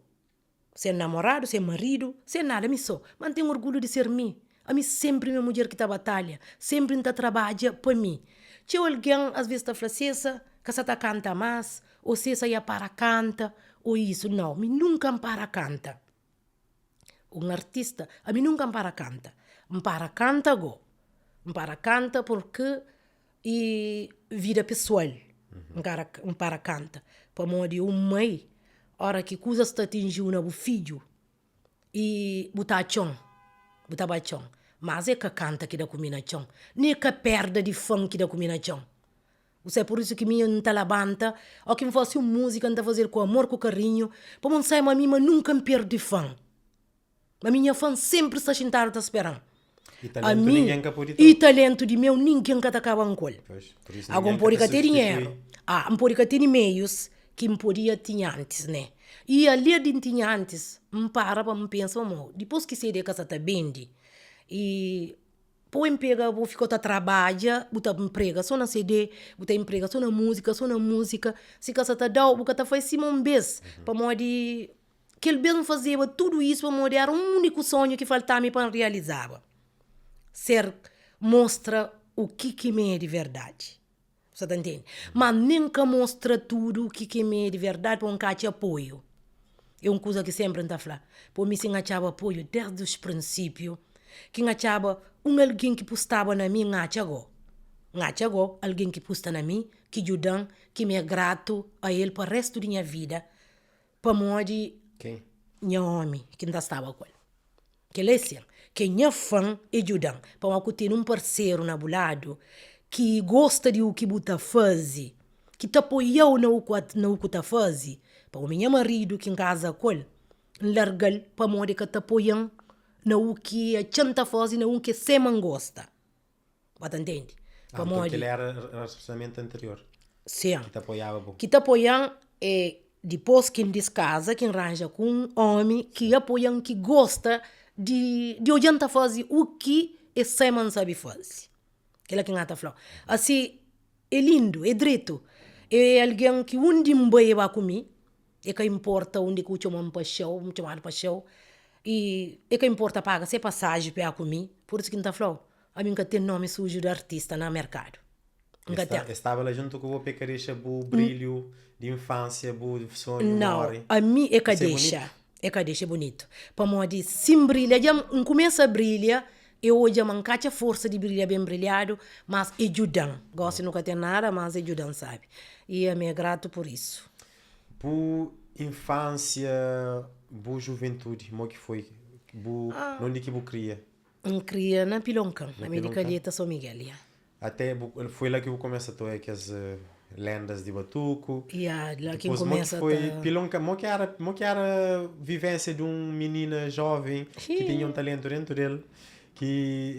Ser namorado, ser marido, ser nada, me sou. Mas tenho orgulho de ser mim. A mim sempre é uma mulher que está batalha, sempre está trabalha para mim. Se alguém às vezes está falando, que você está canta mais, ou se ia para canta, ou isso, não, me nunca para canta. Um artista, a mim nunca para canta. Para canta porque e vida pessoal. Para canta. Para modo de mãe, hora que coisas está atingindo o filho, e botar chão. Mas é que canta que dá comida chão. Nem que perda de fã que dá comida chão. Você é por isso que minha não está labanta, ou que me fosse uma música, não está fazer com amor, com carinho, para não sair a mim, mas nunca me perdo de fã. A minha fã sempre está sentado, está esperando. E talento ninguém pode ter. E talento de meu ninguém que acaba em col. Algum pode ter dinheiro. Um pode ter meios que me podia ter antes, né? E ali de tinha antes, me para me pensar, depois que sei de casa está bem, e pô emprega, vou ficar a trabalhar, botar emprega só na CD, botar emprega só na música, se casa está dá, porque tá faz cima um beijo, para modo de que ele mesmo fazia tudo isso, para modo era um único sonho que faltava para realizar. Ser mostra o que me é de verdade. Você tá entendendo? Mas nunca mostra tudo o que me é de verdade para um cate apoio. É uma coisa que sempre está falando. Por mim, se achava apoio desde os princípios, que achava alguém que postava na mim, achava alguém que posta na mim, que ajuda, que me é grato a ele para o resto da minha vida, para modo de minha homem, que não estava com ele. Que ele é assim, que minha fã ajuda, para eu ter um parceiro na lado, que gosta de o que buta faz, que te apoiou na o que tá fazendo. Para o meu marido que em casa com ele, largal para modo que te apoiam na o que a chanta faz na o que se man gosta. Você entende? Então aquele era o relacionamento anterior. Sim. Que te apoiava bom. Que te apoiam depois que descasa, que arranja com um homem que apoiam, que gosta de adianta fazer o que esse man sabe fazer. Aquela que ngata falou. Assim, é lindo, é direito. É alguém que onde me vai comigo, é que importa onde que eu chamo para show, e é que importa paga se passagem para comigo. Por isso que não tá falando. A mim que tem nome sujo de artista no mercado. Estava lá junto com o pecarecha, o brilho de infância, o sonho, não, a mim é que deixa. É que deixa bonito. Para modo se brilha, já começa a brilhar, eu hoje mancacha força de brilhar bem brilhado, mas ajudam. Gosto nunca tem nada, mas ajudam, sabe? E eu me grato por isso. Por infância, boa juventude, como que foi? Onde que você cria? Cria na Piloncão, na Medicalheta São Miguel. Até foi lá que eu comecei a tocar as lendas de Batuco. Lá que começa foi Pilonca, mo que era vivência de um menino jovem que tinha um talento dentro dele, que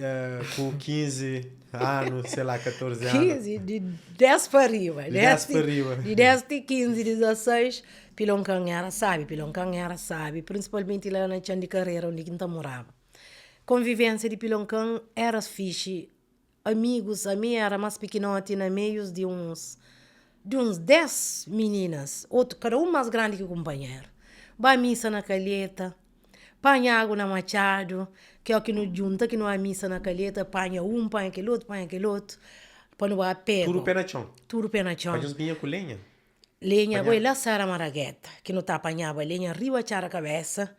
com 15 anos, sei lá, 14 anos. 15, de 10 para arriba. De 10 de 15, 16, Piloncão era sabe, principalmente lá na Chã de Carreira, onde a morava. Convivência de Piloncão era fixe. Amigos, a minha era mais pequenote, na meios de uns 10 meninas, cada um mais grande que o companheiro. Vai missa na calheta, panha água na machado, que é o que nos junta, que não há missa na calheta, panha aquele outro, para não há pego. Tudo pé na chão. Faz uns pinha com lenha? Lenha, vai lá Sara Maragueta, que não tá apanhava lenha, riba a cabeça,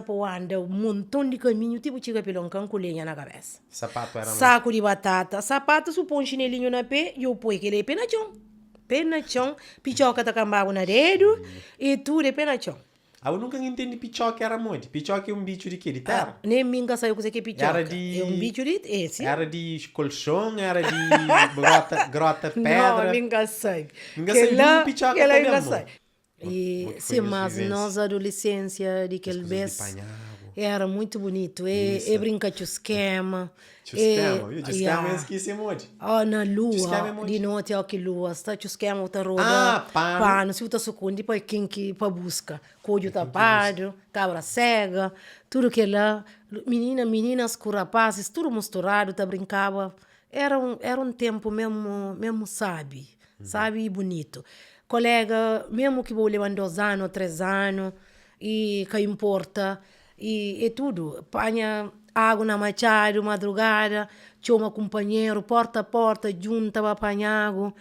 para andar um montão de caminho, tipo chica Piloncão com lenha na cabeça. Sapato era saco de batata, sapato, supõe um chinelinho na pé, e eu põe aquele pé na chão, pichoca tá cambago na dedo, e tudo é pé na chão. Eu nunca entendi pichoca era muito. Pichoca é um bicho de quê? De terra? Nem minha saiu com isso aqui pichoca. É um bicho de esse. Era de colchão, era de grota pedra. Não, minha sai. Minha sai de pichoca também. E sim, mas nós adolescência de aquele vez era muito bonito. É brincar de esquema. Esquema é esqueci muito. Na lua, de noite é que lua, está de esquema, outra roda, pano, se outra sucundi, depois quem que para busca, coelho tapado, cabra cega, tudo que lá, meninas com rapazes, tudo misturado, tá brincava. Era um tempo mesmo sabe e bonito. Colega, mesmo que vou levar 2 anos, 3 anos, e que importa, e tudo. Panha água na machado, madrugada, tinha uma companheiro, porta a porta, junta para apanhar água.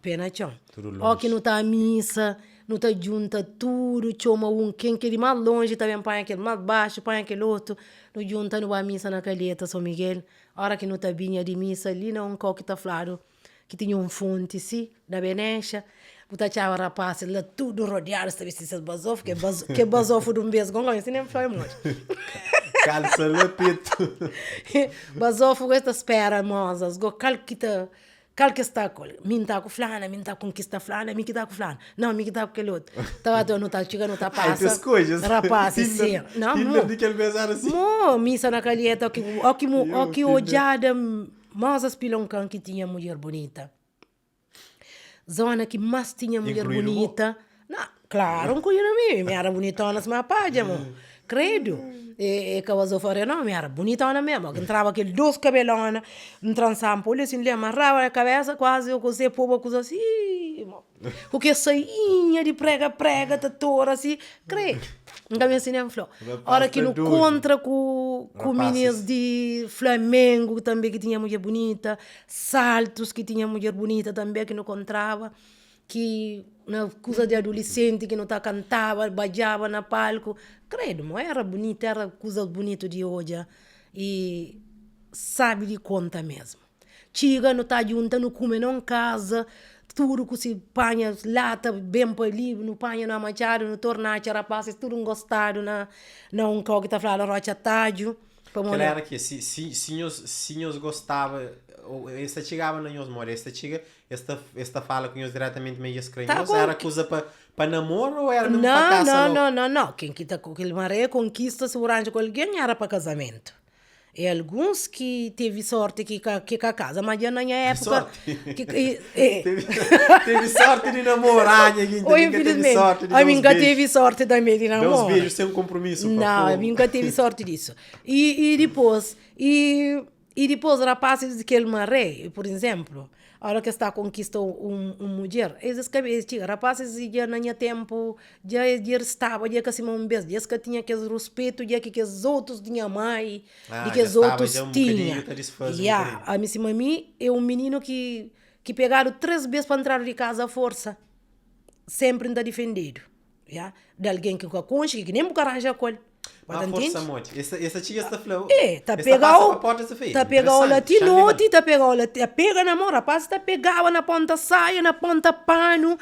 Pena chão. Ó que não está a missa, não está junta tudo, tinha quem que de mais longe também apanha aquele, mais baixo, apanha aquele outro, não junta, não vai a missa na calheta São Miguel. A hora que não está vinha de missa, ali não que está falado, que tinha fonte, sim, da Benecha. Puta chava rapaz, lá tudo rodeado, sabe se basof, que basof de um beijo, gongo, assim nem foi muito. Calça lepito. Basof com esta espera, mozas, go calque está com, minta com flana, minta com que está flana, mi que está com flana, não, mi que está com aquele outro. Tava não tá chegando, tá passa. As coisas. Rapaz, sim. Não, mo. De que ele beijava assim. Mo, missa na calheta, que odiada, mozas Piloncão que tinha mulher bonita. Zona que mais tinha mulher bonita. Não, claro, não conheço mesmo. Me era bonitona, se me apaga, amor. Credo. E que eu falei, não, me era bonitona mesmo. Entrava aquele 2 cabelona, trançava por assim, lhe amarrava a cabeça, quase eu consegui pôr uma coisa assim. O que sainha de prega, tatora, assim. Credo. Nunca me ensinei a falar. Hora que no contra com meninas de Flamengo também que tinha mulher bonita, Saltos que tinha mulher bonita também que não encontrava, que na coisa de adolescente que não tá cantava, bajava na palco. Credo, era bonita, era coisa bonita de hoje e sabe de conta mesmo. Chega, não tá junta, não come, não casa. Tudo que se panha lata bem para ali, no panha no amachado, no tornate, rapazes, tudo gostado na que está falando rocha tádio. Que era que se nós gostava, esta chegava na nós mora, esta fala com nós diretamente meio escranhosa, era coisa para namoro ou era mesmo para casa? Não. Quem que com aquele maré conquista se com alguém era para casamento. E alguns que teve sorte que a casa, mas já na minha época... Teve sorte de namorar, teve sorte de nunca teve sorte também de namorar. Deu uns beijos sem um compromisso. Não, nunca teve sorte disso. E depois, rapazes daquele maré, por exemplo, a hora que está conquistou uma mulher, esses rapazes já não tinha tempo, já estava, já que se um beijo, já que tinha que respeito, já que os outros tinham mais, que os outros tinham. A mim é um menino que pegaram 3 vezes para entrar de casa à força, sempre está defendido, de alguém que concha, que nem o arranja com ele. Mas força muito. Essa tia está falando. Tá pegando o latinote, pega na mão, rapaz, pegava na ponta saia, na ponta pano,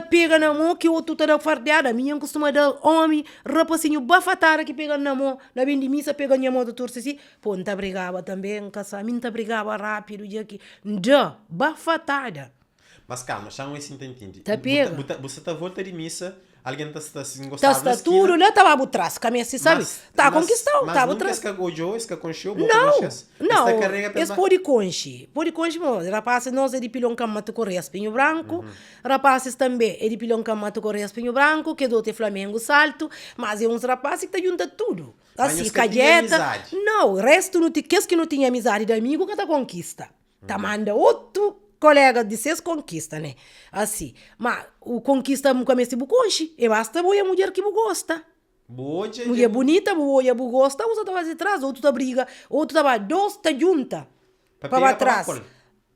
pega na mão, que o outro tá fardeada, minha costuma dar homem, rapacinho bafatara que pega na mão, na bem de missa pega na mão do torce assim, pô, não brigava também, casamento brigava rápido, já que, bafatada. Mas calma, já não é assim, entende? Você volta de missa, alguém está se encostando na esquina. Tudo, lá estava atrás, caminha assim, sabe? Tá conquistando, estava atrás. Mas nunca esse que concheu, não, esse pode conche, rapazes nós é de pilhão camato correia espinho branco, rapazes também é de pilhão camato correia espinho branco, que do te Flamengo salto, mas é uns rapazes que junta tudo. Assim, cadeta. Não, o resto não que não tinha amizade de amigo que tá conquista. Tá manda outro colega de seus conquista, né? Assim. Mas o conquista nunca me se buconche. E basta boa mulher que gosta. Mulher bonita, boa gosta, você tá atrás, outro tá briga, outro tá dois tá junta. Para trás.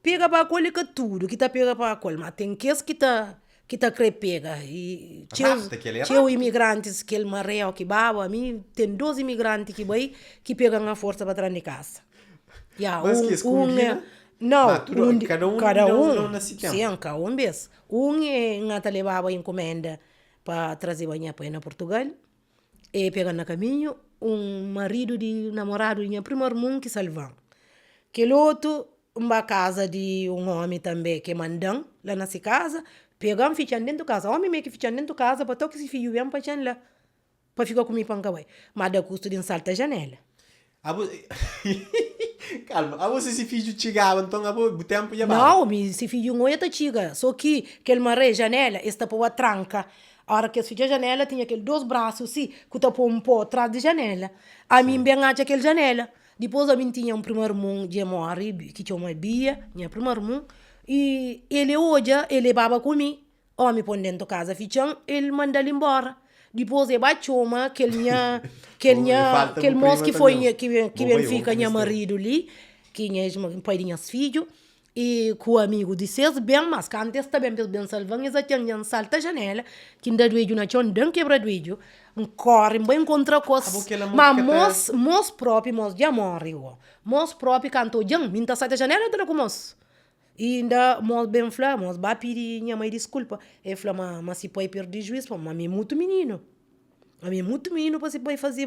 Pega para colher que tudo, que tá pega para colher, mas tem que tá crepega. E tinha imigrantes que ele marreou que baba, a mim tem 2 imigrantes que pegam a força para trás de casa. Mas que combina? Não, cada um nesse tempo. Sim, cada um vez. Ngata levava encomenda para trazer banha para Portugal. E pega na caminho marido de namorado de minha prima irmã que salvam. Que outro, uma casa de homem também que mandam lá nessa casa, pegam fichando dentro da casa. Homem meio que fichando dentro da casa para tocar esse filho vem para lá. Para ficar comigo para cá. Mas dá custo de um salto a janela. Calma, você se filho chegava, então o tempo ia não, se filho não ia chega, só que aquele maré janela está por a tranca. A hora que se a janela tinha aqueles 2 braços assim, que tá por um pó atrás da janela. A mim bem acha aquela janela. Depois a mim tinha um primeiro irmão de Amori, que tinha uma Bia, minha primeiro irmão, e ele hoje, ele baba comigo. Ó, me põe dentro da casa, fichão, ele manda ele embora. Depois ele bateu uma, aquele moço que foi, que fica minha marido ali, que é pai de minhas filhos, e com o amigo de seus bem, mas que antes também bem salvando, eles tinham salta a janela, que ainda doido na chão, não quebra doido, corre, bem contra coisas, mas moço próprio, moço de amor, moço próprio cantou, minta salta a janela, entra com moço. E ainda, moço bem falou, moço vai pedir minha mãe desculpa. Ele falou, mas se pode perder juízo, mas é muito menino. A mim é muito menino para se pode fazer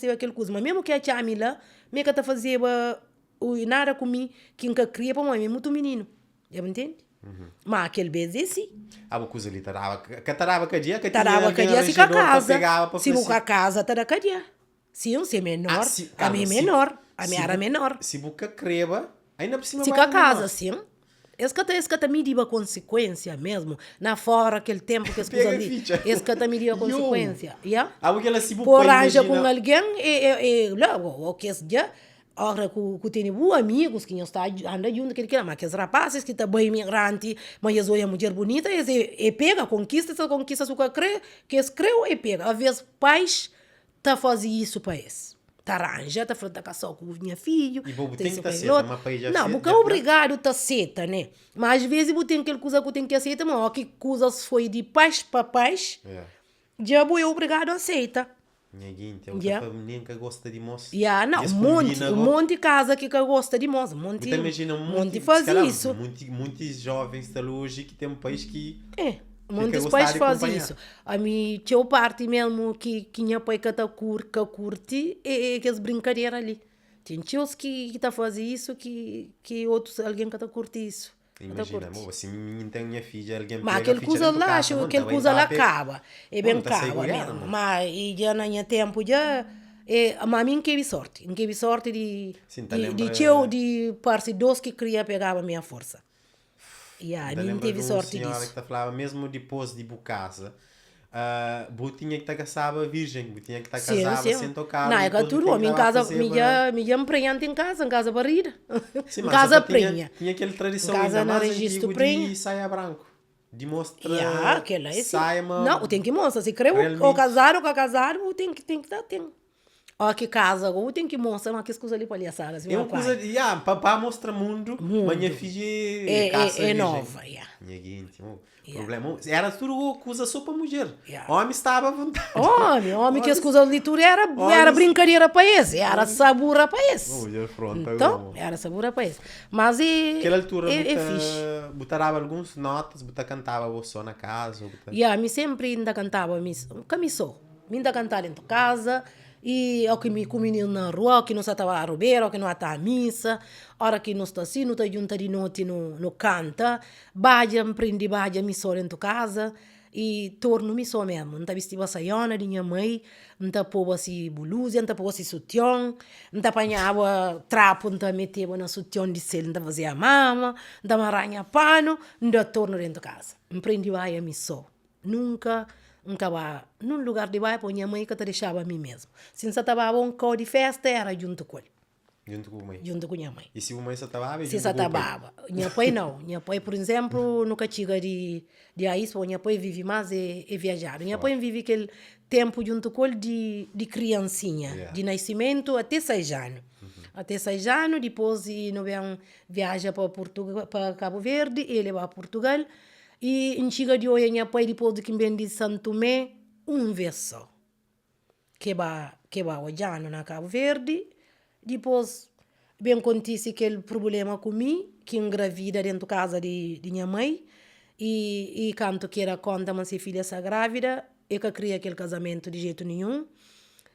aquele coisa. Mas mesmo que a tia lá, me que tá fazendo nada comigo, que nunca cria para mim, é muito menino. Já me entende? Mas aquele beijo é assim. A coisa ali, tarava cada dia, se com a casa. Se com a casa, tarava cada dia. Sim, se é menor, a minha é menor. A minha era menor. Se buca creba, ainda por cima se com a casa, sim. Esse que tá medindo a consequência mesmo, na fora aquele tempo que as coisas ali. Esse que tá medindo a consequência. Por anja com alguém, logo, o que esse dia, ora, que tem amigos que não estão andando junto, mas que os rapazes que estão bem imigrante, mas eles olham mulher bonita, eles pega, conquista, que eles creem e pega. Às vezes, pais tá fazendo isso para eles. Arranja, tá falando da com o minha filho. E vou ter que aceitar, mas país já não, porque é obrigado a aceitar, né? Mas às vezes eu tenho aquela coisa que eu tenho que aceitar, mas que coisas foi de pais para pais, já é obrigado a aceitar. Ninguém tem menina que gosta de moça. Não, um monte de casa que gosta de moça. Monte faz isso. Muitos jovens da hoje que tem um país que... Muitos pais fazem isso. A mim, tinha parte mesmo que minha pai que curte e que as brincadeiras ali. Tem tios que tá fazendo isso, que outros, alguém que tá curte isso. Imagina, assim, tem minha filha, alguém mas aquele coisa lá, aquele coisa lá acaba. É bem acaba mesmo. Mas e já não é tempo, já... mas a mim não sorte. Não tive sorte de tio, de parte dos que queria pegar a minha força. A mim não tive sorte disso. Senhora que tá falando, mesmo depois de casa, tinha que estar casada virgem, tinha que estar casada sem tocar. Não, é que tudo, em casa, me empreende em casa barrida. Em casa prenha. Tinha aquela tradição ainda mais antiga de saia branco. De mostrar saia, não, tem que mostrar, se creu ou casar ou casado, tem que dar tempo. Ó, que casa, ou tem que mostrar, mas que coisa ali palhaçada. Assim, é coisa, para mostrar mundo, mas minha filha é nova, problema, era tudo coisa só para mulher. Homem estava à vontade. Homem que as coisas ali tudo era brincadeira para esse, era sabura para esse. Então, era sabura para esse. Mas naquela altura, botava alguns notas, cantava o som na casa. Me sempre ainda cantava, me ainda cantava dentro de casa. E ao que me menino na rua, que não estava a roubar, que não estava a missa, hora que não está assim, não está junto de noite no canta, badia, prendi badia, missão dentro de casa, e torno missão mesmo. Não está vestido a saiona de minha mãe, não está pôr assim blusa, não está pôr assim sutiã, não está apanhava trapo, não está metendo na sutiã de selo, não está fazendo a mama, não está maranha pano, não está torno dentro de casa. Prendi badia, missão. Nunca vai num lugar de bairro, minha mãe que te deixava a mim mesmo. Se não estava um cor de festa, era junto com ele. Junto com a mãe? Junto com a minha mãe. E se a mãe se estava? Se estava. Minha pai não. Minha pai, por exemplo, nunca chega de isso, minha pai vive mais e viajar. Minha pai vive aquele tempo junto com ele de criancinha, de nascimento até 6 anos. Até 6 anos, depois não viaja para Cabo Verde, ele vai para Portugal. E em chega de hoje, minha pai, depois de que vem de Santo Tomé, vez só. Que vai olhando na Cabo Verde. Depois, bem acontece aquele problema comigo, que engravida dentro da casa de minha mãe. E quando que era conta, mas se filha está grávida, eu que queria aquele casamento de jeito nenhum.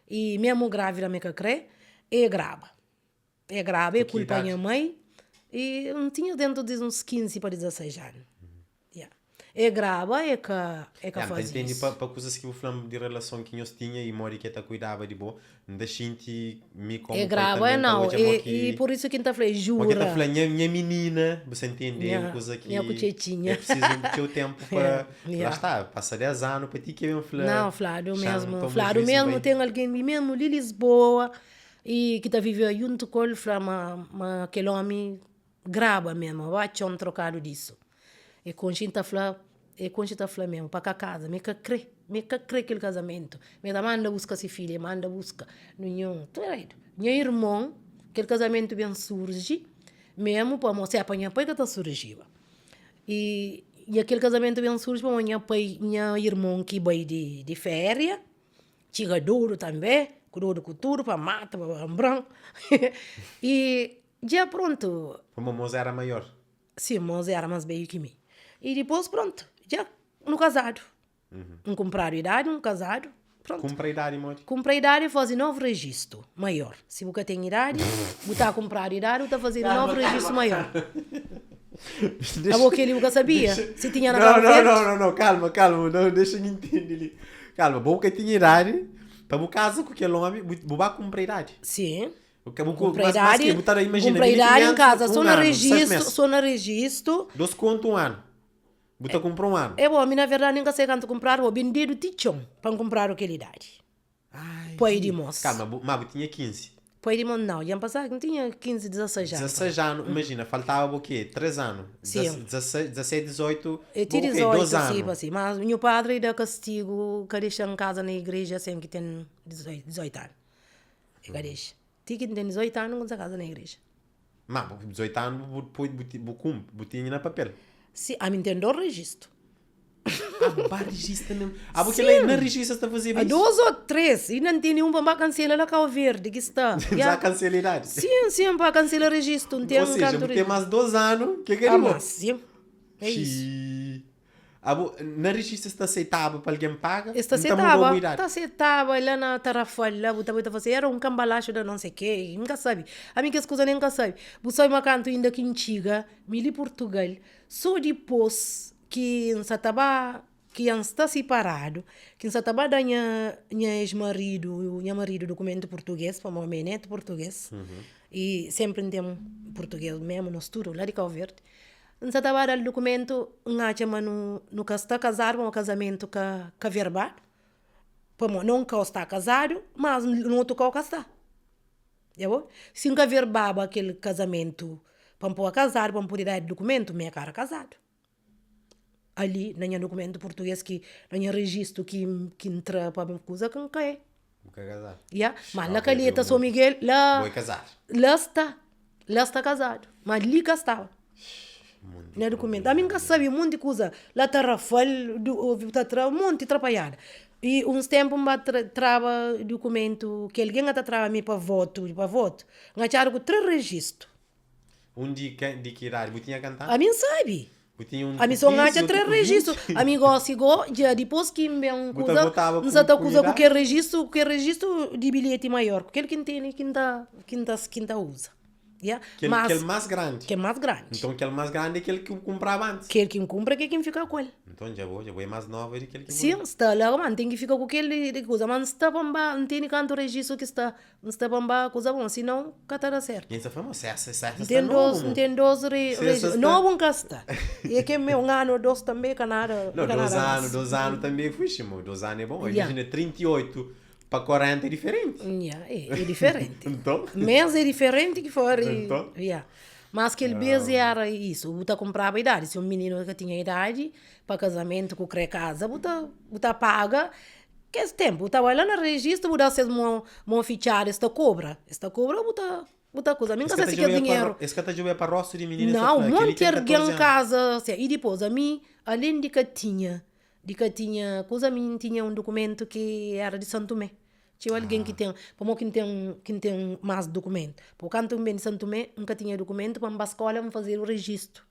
E mesmo grávida, me que crê, é grava. É grava, é culpa da minha mãe. E não tinha dentro de uns 15 para 16 anos. É grava, é que faz entendi, isso. Para coisas que eu falamos de relação que nós tinha e mori que cuidava de boa, não deixinte me como é grava, não, e por isso que eu falei, jura. Porque eu falei, minha menina, você entende, é uma coisa que minha cuchetinha. É preciso do teu tempo para, lá está, passar 10 anos para ti que é um flávio. Não, Flávio mesmo, tem alguém mesmo de Lisboa, e que está vivendo junto com ele, mas aquele homem grava mesmo, vai te trocado disso. E consciente fala mesmo, para casa, me que crê aquele casamento. Me manda buscar se filha, manda buscar. Não, meu irmão, aquele casamento bem surge, mesmo para mostrar para minha pai que está surgindo. E aquele casamento bem surge para minha irmão que vai de férias, chega duro também, duro com tudo, para mata, para branco. E já pronto. A moça era maior? Sim, a moça era mais bem que mim. E depois, pronto, já no casado. Comprar idade, casado. Pronto. Comprar idade, Mori? Comprar idade e fazer novo registro maior. Se você tem idade, você a comprar idade, você fazer novo registro maior. Acabou que ele nunca sabia. Se tinha na Não, calma, não, deixa eu entender. Calma, você tinha idade, para você casar com aquele homem, você vai comprar idade. Sim. Comprar idade em casa, só no registro. 2 conto 1 ano. Você comprou 1 ano. Na verdade, nunca sei quanto comprar, eu vendi do tichão para comprar aquela idade. Põe de moço. Calma, mas você tinha 15. Põe de moço, não, já passado, não tinha 15, 16 anos. 16 anos, imagina, faltava o quê? 3 anos? Sim. 17, 18, eu tinha 18, sim. Mas meu padre dá castigo, que deixa em casa na igreja, sempre que tem 18 anos. E que deixa. Tem que ter 18 anos, não casa na igreja. Mas 18 anos, você tinha na papel. Sim, a mim tem 2 registros. Registro mesmo. Porque lá não registra está fazendo isso? 2 ou 3. E não tem nenhum para cancelar na Cabo Verde, que está. Já cancela idade? Sim, para cancelar registro. Não tem ou seja, tem mais 2 anos. Que é mas sim. É isso. Na registro está aceitava para alguém paga? Está aceitava lá na Tarrafalha, você fazer era um cambalacho da não sei que, nunca sabe. A mim que as coisas nunca sabe. Você uma canto ainda que antiga, mili Portugal, só depois que que está separado, que estava da minha ex-marido documento português, para meu neto português, e sempre tem português mesmo no estudo, lá de Cabo Verde. Nsa estava dando documento, no que está casado, um casamento que verbal, para não que está casado, mas no outro que está. Se nunca verbava aquele casamento, para pôr casado, para poder dar documento, minha cara casado. Ali, no documento português, no registro que entra para a coisa, que não é. Casado. Mas na calheta São Miguel, lá está casado. Mas ali que estava. No documento. A mim que sabe um monte de coisa. Lá está Rafael, um monte de atrapalhada. E uns tempos trava documento que alguém está trava me para voto. Nga charo com 3 registros. De que idade? Você tinha cantado? A mim sabe. A mim só ngacha 3 registros. A mim gosta já depois que me coisa, não se está coisa com que registro de bilhete maior. Aquele que tem que usa. Aquele mais grande. Que é mais grande. Então aquele mais grande é aquele que comprava antes. Aquele que compra é quem fica com ele. Então já vou é mais nova do que aquele que sim, está lá, man, tem que ficar com aquele coisa, mas está bamba, não tem canto registro que está bamba coisa bom, senão cá está certo. E essa foi uma certa tem 12 registros, não vão gastar. E é que meu ano 2 também, canara. Não, 2 anos também fui, chamo, 2 anos é bom. Imagina 38 para 40 é diferente. É diferente. Então? Mês é diferente que for. Então? Mas aquele beijo era isso. Você comprava a idade. Se um menino que tinha idade para casamento, que quer casa, você paga. Que esse tempo, você vai lá no registro, você faz uma fichar, esta cobra, você coisa. A mim que se quer dinheiro. Esse que está para rosto de meninas. Não, muito alguém em casa. E depois, a mim, além de que tinha coisa, a mim tinha um documento que era de Santo Tomé. Tinha alguém que tem mais documento. Por canto também de Santo Tomé, nunca tinha documento, para a escola fazer o registro.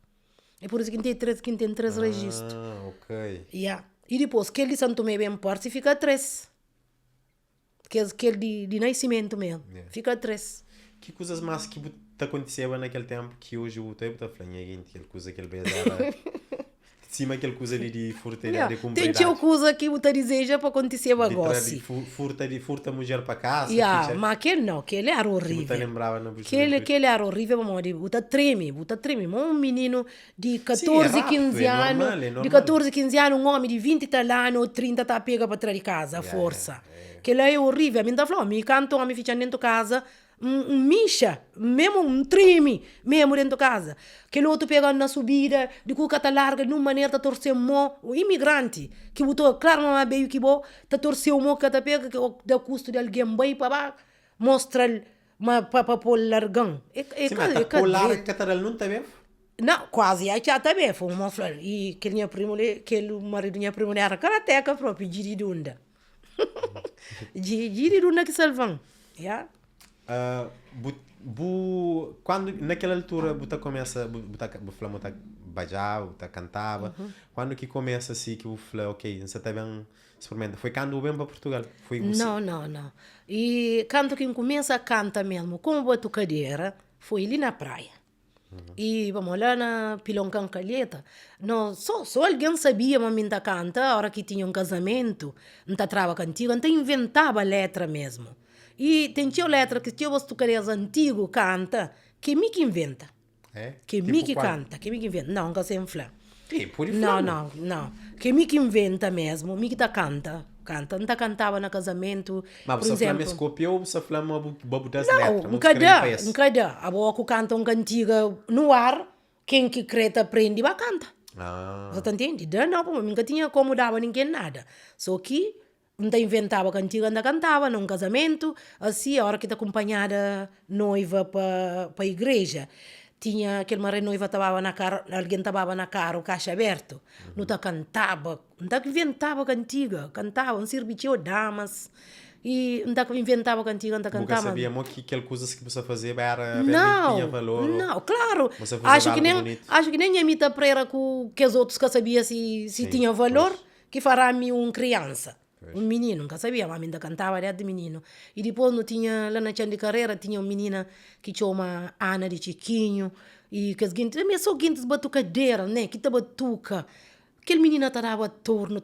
É por isso que tem 3 registros. Ok. E depois, aquele de Santo Tomé bem forte, fica 3. Que é aquele de nascimento mesmo. Fica 3. Que coisas mais que aconteceram naquele tempo que hoje o tempo está falando, aquela coisa que ele beijava. Cima aquela coisa ali de furteira de cumprir. Tem uma coisa que você deseja para acontecer agora. Furta mulher para casa. Mas aquele não, aquele era horrível. Você lembrava na aquele era horrível, você treme. Um menino de 14, 15 anos, de 14, 15 anos, um homem de 20 anos ou 30 está pega para trás de casa, força. Aquele é horrível. A mim está falando, me canto, me fica dentro de casa, micha, mesmo um treme, mesmo dentro de casa. Aquele outro pegando na subida, de cuca tá larga, de uma maneira tá torcendo o imigrante, que botou, claro, não é bem que bom, tá torcendo o que tá pega, que dá custo de alguém bem para mostra para pôr largão. Sim, mas tá pôr larga que tá não tá bem? Não, quase, aí já tá bem, foi uma flor. E aquele marido da minha prima era karateca próprio, giridunda. Giridunda que salvam, quando naquela altura você começa você bajava, você cantava, quando que começa assim que você fala, ok, você está bem, experimenta, foi quando vem para Portugal? Não. E quando que começa a cantar mesmo, como botou cadeira, foi ali na praia. E vamos lá na Piloncan Calheta. Só alguém sabia, mas me canta, a hora que tinha um casamento, não trava cantigo, não inventava letra mesmo. E tem letra que tinha os tucareiros antigos canta, que me que inventa. Que me que canta, que me que inventa. Não, que se infla. Não. Que me que inventa mesmo, me que canta. Não cantava no casamento. Mas você flama escopiou ou você flama bobudas letra? Não, cada. A boca canta cantiga no ar, quem que creta aprende vai canta. Você entende? Não, nunca tinha como dava ninguém nada. Só que não inventava cantiga, ainda cantava num casamento, assim, a hora que está acompanhada noiva para a igreja. Tinha aquele marido noiva, alguém estava na cara, o caixa aberto. Não cantava, não inventava cantiga, cantava, um serviço damas. e inventava cantiga, Nunca cantava. sabia que aquele coisas que você fazia era Não, tinha valor. não, claro. Você fazia algo bonito. Acho que nem a mita prera que os outros que sabia se Sim, tinha valor, pois. que fará-me criança. Pois. Um menino, nunca sabia, mas ainda cantava desde menino. E depois não tinha, lá na Tchan de Carreira, tinha uma menina que chama Ana de Chiquinho, e que as guintes, eu sou guintes batucadeira, né, que tá batuca. Aquele menino tarava torno,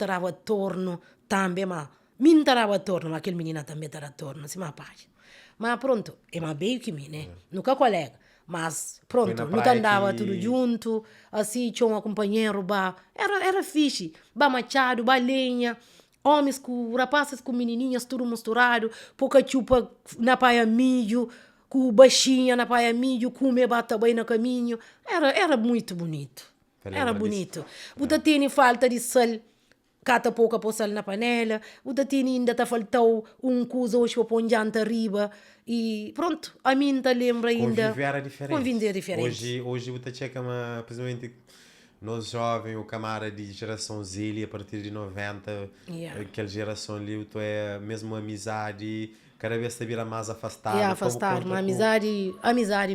também, mas mim tarava torno, mas aquele menino também tarava torno, assim, mas paz. Mas pronto, é mais bem que mim, né, nunca colega. Mas pronto, não andava tudo junto, assim, tinha um companheiro, era fixe, machado, lenha, homens com rapazes com menininhas, tudo misturado, pouca chupa na paia milho, com baixinha na paia milho, comer bata bem no caminho, era muito bonito, era bonito. Buta tinha falta de sal, cata pouca pôr sal na panela, buta tinha ainda tá faltou coisa hoje para pôr janta arriba, e pronto, a mim tá lembra ainda. Conviver era diferente. Conviver era diferente. Hoje buta checa, principalmente nós jovens, o camara de geração Z, a partir de 90, aquela geração ali, tu é mesmo amizade, cada vez se vira mais afastado. Afastado, uma amizade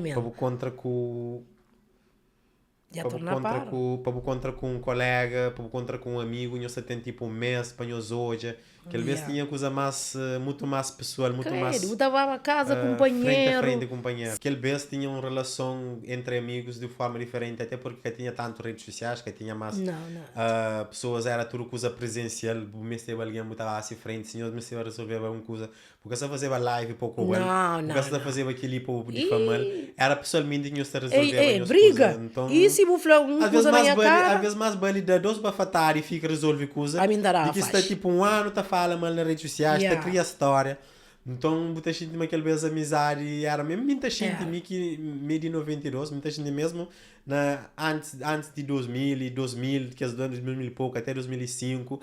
mesmo. Para contra com contra com um colega, para contra com um amigo, você tem tipo um mês para nós hoje, que vez tinha coisa mais, muito mais pessoal, muito mais estava a casa, companheiro. Frente a companheiro. Aquele vez tinha uma relação entre amigos de forma diferente, até porque tinha tanto redes sociais, que tinha mais pessoas, era tudo coisa presencial, me esteve alguém muito assim frente, senhor, me esteve a resolver uma coisa, porque você fazia live pouco porque você fazia aquele tipo de família, era pessoalmente que você resolvia as briga. Coisas. Então, e se você às vezes mais cara? Às vezes mais bem dá dois bafatar e fica resolve coisa. A mim dará. De que está tipo um ano, tá fala mal nas redes sociais, tá cria história. Então, muita gente naquele vez amizade era mesmo muita gente que meio de 92, muita gente mesmo antes de 2000, que as 2000 e pouco até 2005,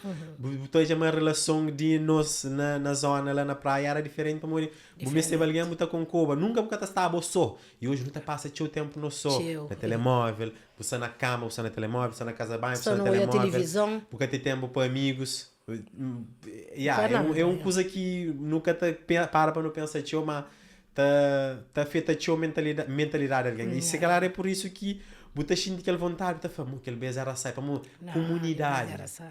então já uma relação de nós na zona lá na praia era diferente para morrer. Você esteve alguém muito com coba, nunca porque estava só. E hoje não tá passa o tempo no só, no telemóvel, você na cama, você na telemóvel, você na casa banho, você na telemóvel, televisão, porque tem tempo para amigos. É uma coisa que nunca para não pensar tio, mas tá feita tio mentalidade alguém. E se calhar é por isso que muita gente que ele vontade tá falando que ele beijo era sai para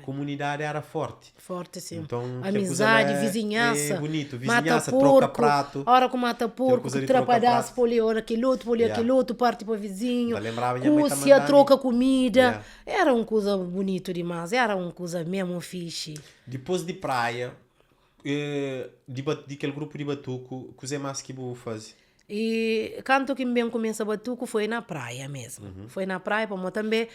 comunidade era forte sim. Então amizade, vizinhança, é bonito, vizinhança, troca prato, hora que mata porco, que trapalhasse poliora, aquele outro parte para vizinho, cúcia, troca comida, era uma coisa bonito demais, era uma coisa mesmo fixe. Depois de praia, de aquele grupo de batuco, que mais que vou fazer? E canto que bem começa a batuco foi na praia mesmo. Foi na praia, para também,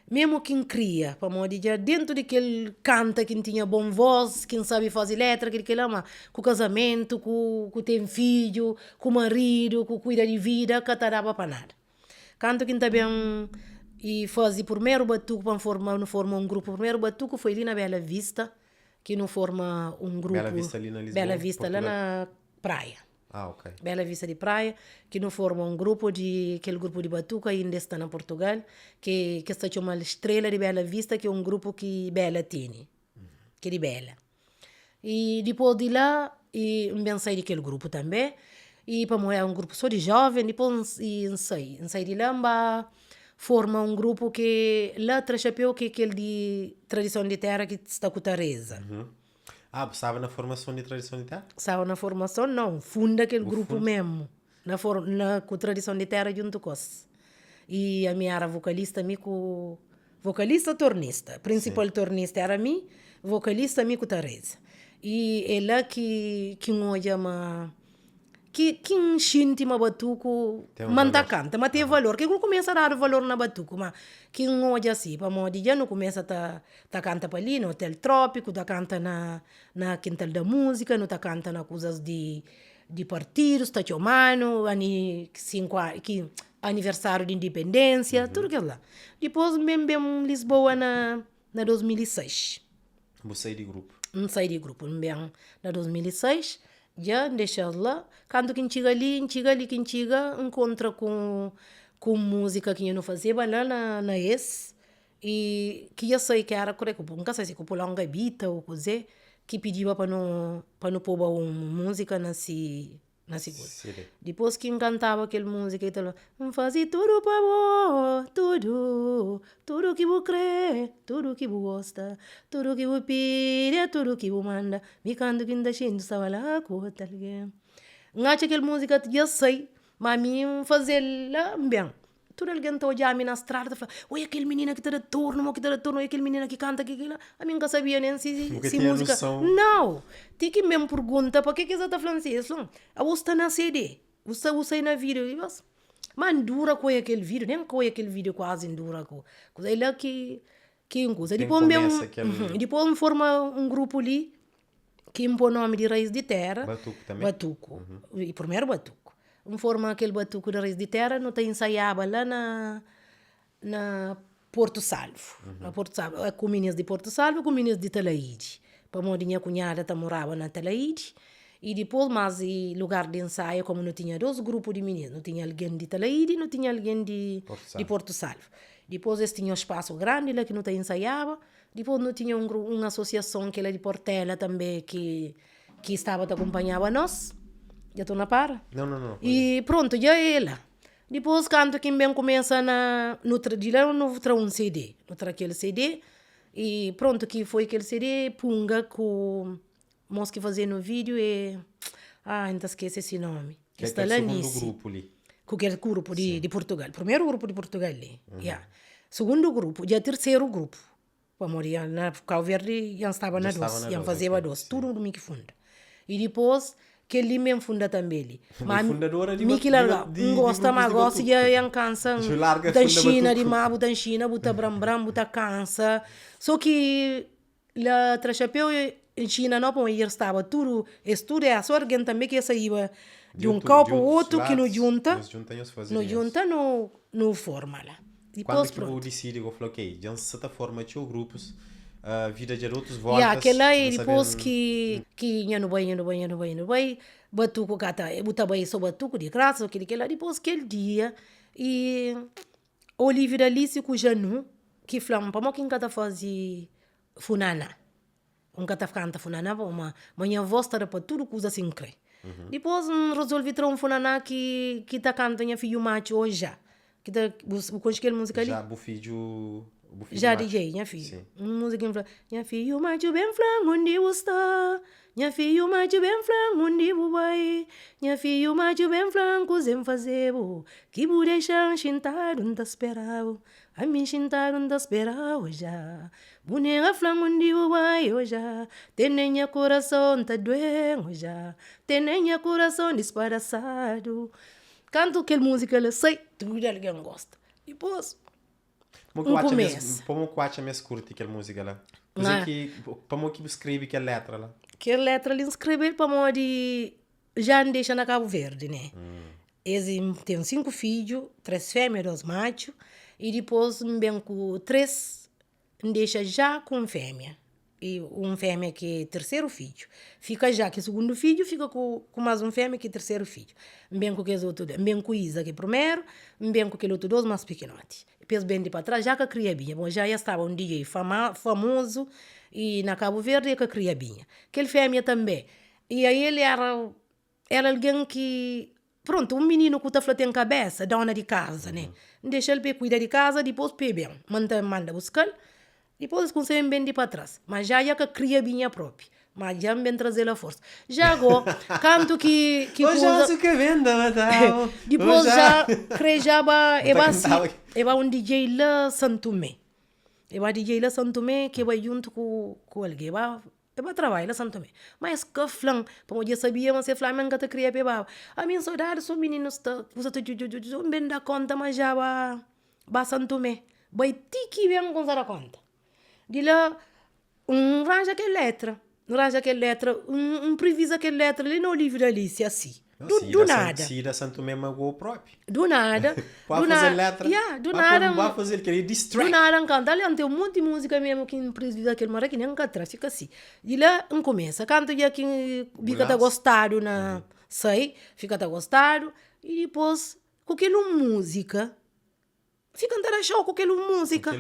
mesmo quem cria, para dizer, dentro daquele canta, quem tinha bom voz, quem sabe fazer letra, aquele ama, com casamento, com tem filho, com marido, com cuida de vida, que dava para nada. Canto que também e fazia primeiro batuco para formar um grupo. O primeiro batuco foi ali na Bela Vista, que não forma um grupo. Bela Vista ali na Lisboa? Bela Vista, lá na praia. Ok. Bela Vista de Praia, que não forma um grupo aquele grupo de batuca ainda está na Portugal, que está chamando Estrela de Bela Vista, que é um grupo que Bela tem, que é de Bela. E depois de lá, eu saí daquele grupo também, e para morrer um grupo só de jovem, depois saí de lá, forma um grupo que lá Trachapeu, que é aquele de tradição de terra que está com Teresa. Estava na formação de tradição de terra? Estava na formação, não. Funda aquele grupo mesmo. Com tradição de terra junto com os. E a minha era vocalista, vocalista tornista. Principal tornista era mim, vocalista com Teresa. E ela que hoje que enchinte uma batuco manda canta, mas tem valor, que eu começa a dar valor na batuco, mas que hoje assim, para modo já não começa a canta para ali no Hotel Trópico, tá canta na Quintal da Música, não tá canta na coisas de partidos, tá chamando, aniversário de independência, tudo aquilo lá. Depois bem Lisboa na 2006. Você de grupo? Não saí de grupo, bem na 2006. Já deixar lá, quando quem chega ali, encontra com música que eu não fazia lá na e que eu sei que era correto, nunca sei se pular uma gabita ou coisa, que pediu para não pôr uma música nesse coisa. Depois que cantava aquela música, ele falou, fazia tudo para você, tudo que você crê, tudo que você gosta, tudo que você pede, tudo que você manda, me canto que ainda xinto, estava lá, cota alguém. Ngacha aquela música, eu sei, mas mim fazer lá bem. Tudo alguém está olhando na estrada, fala, oi, aquele menino que está de turno, oi, aquele menino que canta aqui, a mim não sabia nem se música. Não, tem que mesmo perguntar, para que você está falando isso? Você está na CD, você usa na vídeo, mas dura com aquele vídeo, nem com aquele vídeo quase dura com. Coisa lá que coisa. Depois forma um grupo ali, que põe o nome de Raiz de Terra. Batuco também? Batuco, e primeiro Batuco. Forma aquele batuco da Raiz de Terra, não tem ensaiava lá na Porto Salvo. Na Porto Salvo, com meninas de Porto Salvo, com meninas de Talaíde. Para minha cunhada morava na Talaíde. E depois, mais em lugar de ensaio, como não tinha dois grupos de meninas, não tinha alguém de Talaíde, não tinha alguém de Porto Salvo. Depois eles tinham um espaço grande lá que não ensaiava. Depois não tinha uma associação que era de Portela também, que estava a acompanhar nós. Já estou na para? Não. E pronto, já é ela. Depois, quando quem bem começa no um CD. No aquele CD. E pronto, que foi aquele CD, punga, com moço que fazia no vídeo e... ainda esqueci esse nome. Que é o segundo grupo ali. Com aquele grupo de Portugal. Primeiro grupo de Portugal ali. Segundo grupo, já terceiro grupo. Para morir na Cabo Verde, já estava na doce. Já fazia doce. Tudo no que funda. E depois... que ele mesmo funda também ali. Mas fundadora de gosta, mas gosta e cansa. Da China, de Mabu, da China, buta bram, buta cansa. Só que lá trachapeu em China, não, porque estava tudo, é só alguém também que saía de um copo ou outro, que não junta, não forma lá. Quando que eu decidi, eu falei, ok, já se está forma de grupos, vida de outros voltas. Aquela é depois que ia no banho, batuco, buta banho só batuco de graça, aquele lá, depois aquele dia, e Olívia Alice com o Janu, que falaram, para quem está fazendo funana. Está ficando funana, mas minha voz está para tudo coisa assim, crê. Depois resolvi trazer um funana que está cantando minha filho macho hoje já. Que está com aquela música ali. Já, o filho já DJ, minha filha. Música em francês. Minha filho macho bem flan, onde você está? Minha filho macho bem flan, onde você vai? Minha filho macho bem flan, coisa fazer. Que vou deixar chintar, onde esperava. A mim chintar, onde esperava já. Bunega flan, onde você vai hoje. Tem nem coração, tá doendo já. Tem nem coração despedaçado. Canto aquela música, ela sei, tudo alguém gosta. Depois... Como que acha mais curta aquela música lá? Como que escreve aquela letra lá? Aquela letra ele escreveu para mim de... Já deixa na Cabo Verde, né? Eles têm 5 filhos, 3 fêmeas, 2 machos. E depois vem com 3, deixa já com fêmea. E fêmea que é terceiro filho. Fica já que segundo filho, fica com mais fêmea que é terceiro filho. Vem com aqueles outros, vem com Isa que é primeiro, vem com aquele outro 2 mais pequenote. Depois bem de para trás, já que cria binha. Bom, já estava um DJ famoso e na Cabo Verde que cria binha. Aquele fêmea também. E aí ele era alguém que... Pronto, menino que está flatando cabeça, dona de casa, né? Deixa ele cuidar de casa, depois bem. Manda buscar. Depois conseguem bem de para trás. Mas já que cria binha própria. Mas já bem trazer a força. Já agora, canto que hoje já se que venda, Natal. Depois já crejava eba um DJ lá Santo Tomé. Eba DJ lá Santo Tomé que vai junto com alguém. Eba trabalha lá Santo Tomé. Mas que flan, para eu sabia, mas se Flamengo te cria peba. A minha saudade são meninos você bem da conta, mas já ba Santo Tomé. Vai tiki bem com a conta. De lá arranja aquela letra, previsa aquela letra ali no livro da Alice, assim. Do nada. Se da Santo Tomé o próprio. Do nada. Pode fazer letra. Do nada. Pode fazer aquele distract. Do nada, canta. Ali tem um monte de música mesmo que precisa aquele mara que nem canta, fica assim. De lá, começa. Canto já que fica tá gostado na sai, fica tá gostado e depois com aquela música fica andando show com aquela música.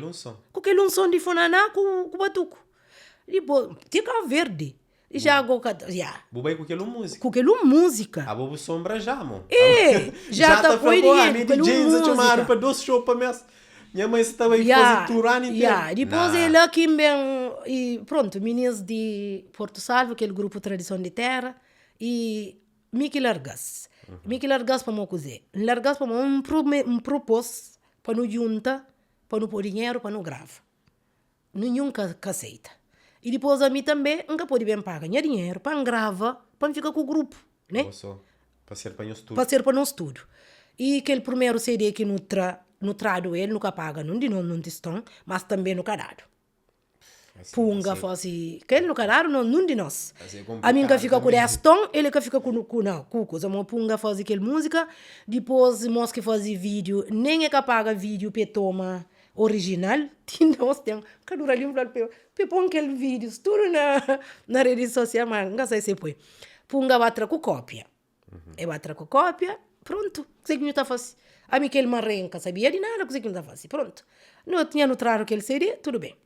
Com aquele som de funaná com batuco. Depois, fica verde. Já go Bubai com aquela música. com aquela música. A bobo sombra já, mo. Já tá foi dinheiro. com DJ música. chamaram para 2 shows para mês. Minha mãe estava aí fazer turano inteiro. Depois ele aqui bem e pronto, meninas de Porto Salvo, aquele grupo Tradição de Terra e Miki Largas. Miki Largas para cozer. Largas para um propôs para não junta, para não pôr dinheiro, para não grava. Nenhum que aceita. E depois a mim também nunca pode bem pagar dinheiro para grava, para ficar com o grupo, né? Para ser para um estúdio. Para ser para um estúdio. E aquele primeiro CD que no trado ele nunca paga, não de não estão, mas também no caralho. Punga fosse, que ele no caralho não de nós. A mim que fica com 10 tom, ele que fica com coisa, mas punga fosse aquele música, depois nós que faz vídeo, nem é que paga vídeo para toma original, nós temos, cada um ali põe aquele vídeo, tudo na rede social, mas não sei se põe. Punga batra com cópia. Batra com cópia, pronto, sei que não está fácil. A mim que ele marrenca, sabia de nada, sei que não está fácil, pronto. Não tinha no traro aquele CD, tudo bem.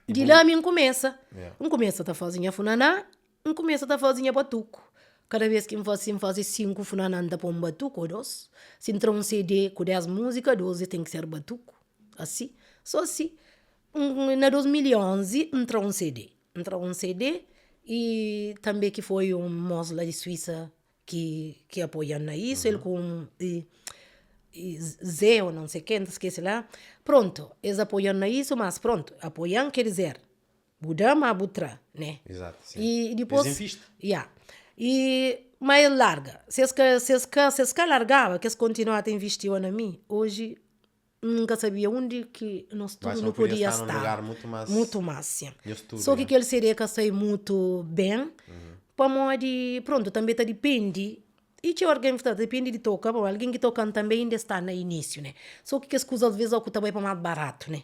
De lá a mim começa. Começa a fazer funaná, começa a fazer batuco. Cada vez que eu faço 5 funaná, dá para um batuco ou 2. Se entrar um CD com 10 músicas, 12 tem que ser batuco. Assim. Só assim. Na 2011 entrou um CD. E também que foi um moço lá de Suíça que apoiando isso. Ele com Zé ou não sei quem, esquece lá. Pronto, eles apoiando isso, mas pronto, apoiam quer dizer, mudamos a butra, né? Exato, sim. E depois, e mais larga, se que largava, que eles continuavam a investir na mim, hoje nunca sabia onde que nós tudo não podia estar. Num lugar muito mais sim. Só que ele seria que saiu muito bem, para modo de, pronto, também tá depende. E tinha alguém que depende de tocar, alguém que toca também ainda está no início, né? Só que as coisas às vezes o que vai para mais barato, né?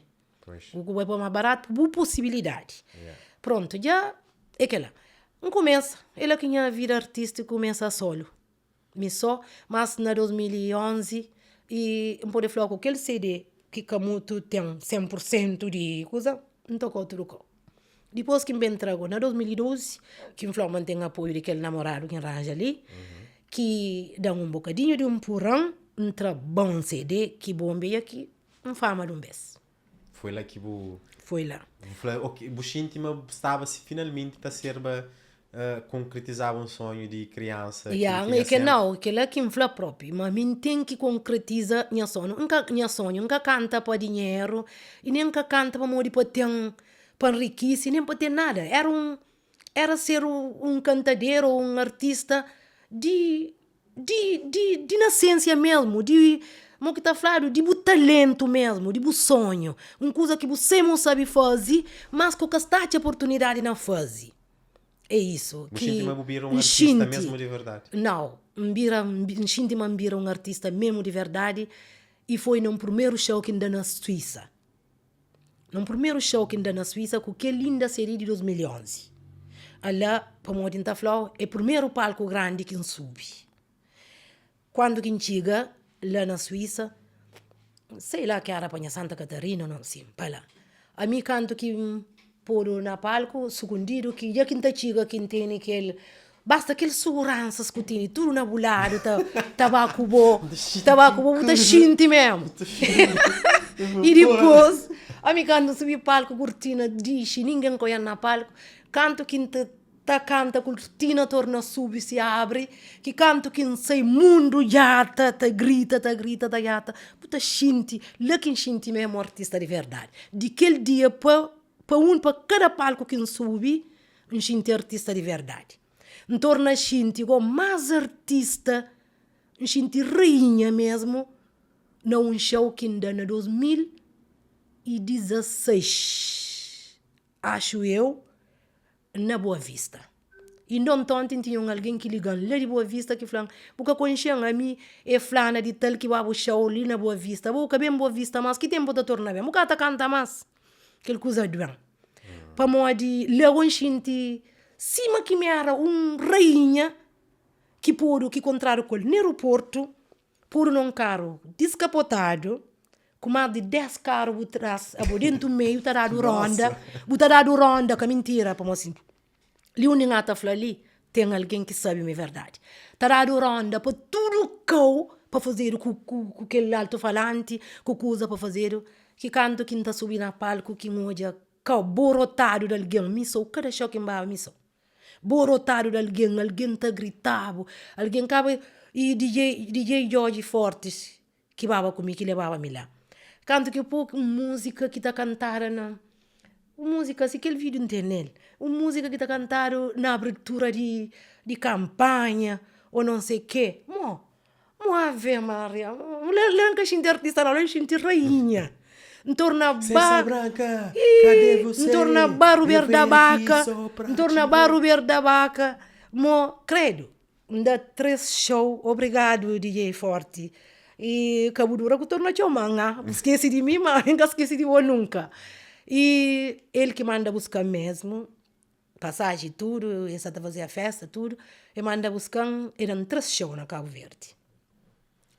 O que vai para mais barato, boa possibilidade. Pronto, já é aquela. Não começa, ele que tinha vida artística começa solo. Mas na 2011 e não pode falar com aquele CD que Camuto tem 100% de coisa, não tocou tudo. Depois que me entregou na 2012, que o mantém apoio daquele namorado que arranja ali, que dá um bocadinho de um porão, entra bom CD, que bombeia aqui, fama de um beijo. Foi lá que Foi lá. O íntima estava-se finalmente a ser concretizar um sonho de criança. Que lá que infla próprio, mas mim tem que concretizar minha sonho. Nunca canta para dinheiro, e nem nunca canta para morrer para enriquecer, nem para ter nada. Era ser um cantadeiro ou um artista de nascença mesmo, como que está falando, de talento mesmo, de sonho, uma coisa que você não sabe fazer, mas que está a oportunidade na fazer. É isso. Que um artista mesmo de verdade. Não, um artista mesmo de verdade, e foi no primeiro show que ainda na Suíça. Com que linda série de 2011. Lá, para modo de falar, é o primeiro palco grande que subi. Quando que chega lá na Suíça, sei lá que era para Santa Catarina, não sei, para lá. A mim canto que por na palco, escondido, que já que chega que tem aquele, basta aquele seguranças que tem, tudo na bulada, tabaco bom, muita gente mesmo. E depois, a mim canto subir palco, cortina, diz, ninguém conhece na palco, canto que canta, cortina torna subir, se abre, que canto que não sei, mundo já grita, puta gente, lá que gente mesmo artista de verdade. De aquele dia, para cada palco que não sube, gente artista de verdade. Não torna gente igual mais artista, gente rainha mesmo, num show que ainda na 2016, acho eu, na Boa Vista. E não tanto tinha alguém que liga lá de Boa Vista que falou, porque conhecem a mim é flana de tal que vai o show ali na Boa Vista, porque bem Boa Vista, mas que tempo de tornar bem, porque tá canta mais, aquele coisa de bem. Para modo de lá gente, cima que me era rainha que pôde que contrário com ele no aeroporto, por num carro descapotado, com mais de 10 carros atrás, dentro do meio, tá dado ronda, que mentira, para assim. li um ninho tá ali, tem alguém que sabe a verdade. Tarado ronda para tudo para fazer com aquele alto-falante, com coisa para fazer, que canto que está subindo na palco, que moja, cau borotado de alguém, miso, cada choque em miso. Borotado de alguém tá gritava, alguém acaba e DJ Jorge Fortes, que baba comigo, que levava-me lá. Canto que pouco música que tá cantando na música, se aquele vídeo não tem nele, música que tá cantando na abertura de campanha, ou não sei o quê. Ave Maria, lembra que a gente é artista, não, a gente é rainha. Entorna bar branca, cadê você? Entorna bar Roberto da Baca, entorna bar Roberto da Baca. Credo, dá 3 shows, obrigado DJ Forte. E cabudura que torna manga, esqueci de mim, mas nunca esqueci de você nunca. E ele que manda buscar mesmo, passagem tudo, essa tá fazer a festa tudo, e manda buscar, eram 3 shows na Cabo Verde.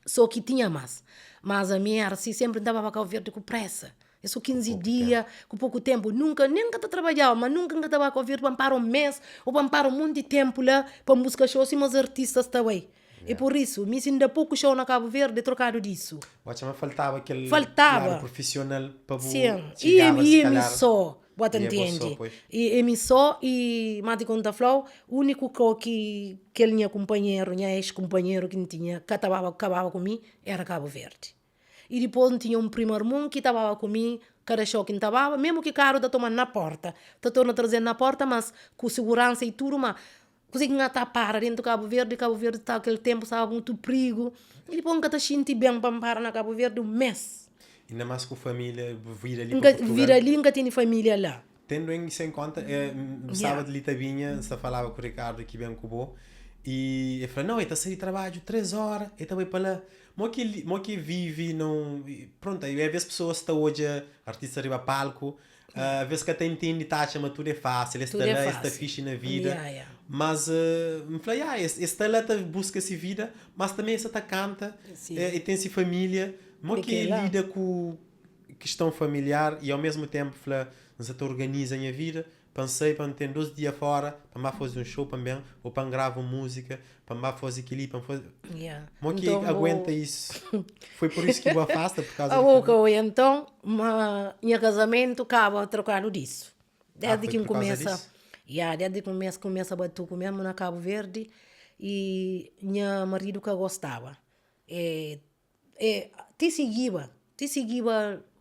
Só que tinha mais. Mas a minha assim, sempre andava para Cabo Verde com pressa. Isso 15 dias, com pouco tempo. Nunca trabalhava, mas nunca estava a Cabo Verde para parar um mês, ou para parar um monte de tempo lá, para buscar shows, e meus artistas também. E por isso, me ainda pouco show na Cabo Verde, trocado disso. Mas faltava aquele lado profissional para você. Sim, e emissor, você entende? E emissor, e mate conta flow, o único que ele tinha companheiro, ex-companheiro que tinha, que acabava comigo, era Cabo Verde. E depois tinha um primeiro mundo que estava comigo, cada show que estava, mesmo que caro está tomando na porta, está tornando trazendo na porta, mas com segurança e tudo, mas consegui para dentro do Cabo Verde está aquele tempo, estava muito perigo, e depois nunca está sentindo bem para parar na Cabo Verde um mês. Ainda mais com a família, vir ali para Portugal. Vir ali, nunca tinha família lá. Tendo isso em conta, sábado de Litabinha, você falava com o Ricardo aqui bem com o e ele falou, não, ele está a sair de trabalho 3 horas, ele está bem para lá. Mo que vive, não... Pronto, às vezes as pessoas estão hoje, artistas arriba a palco, às vezes que até entende, taxa, mas tudo é fácil, está lá, está fixe na vida. Mas, me falei, está lá, busca-se vida, mas também está canta, e tem-se família, mo que lida com questão familiar e ao mesmo tempo, falei, você organiza a minha vida. Pensei para ter 12 dias fora, para fazer um show também, ou para gravar música, para fazer clipe, para fazer... Mas que então, aguenta isso. Foi por isso que eu afasta, por causa disso. Então, meu casamento acaba trocando disso. Desde que começa... desde que começa a bater mesmo na Cabo Verde, e meu marido que gostava. Te seguia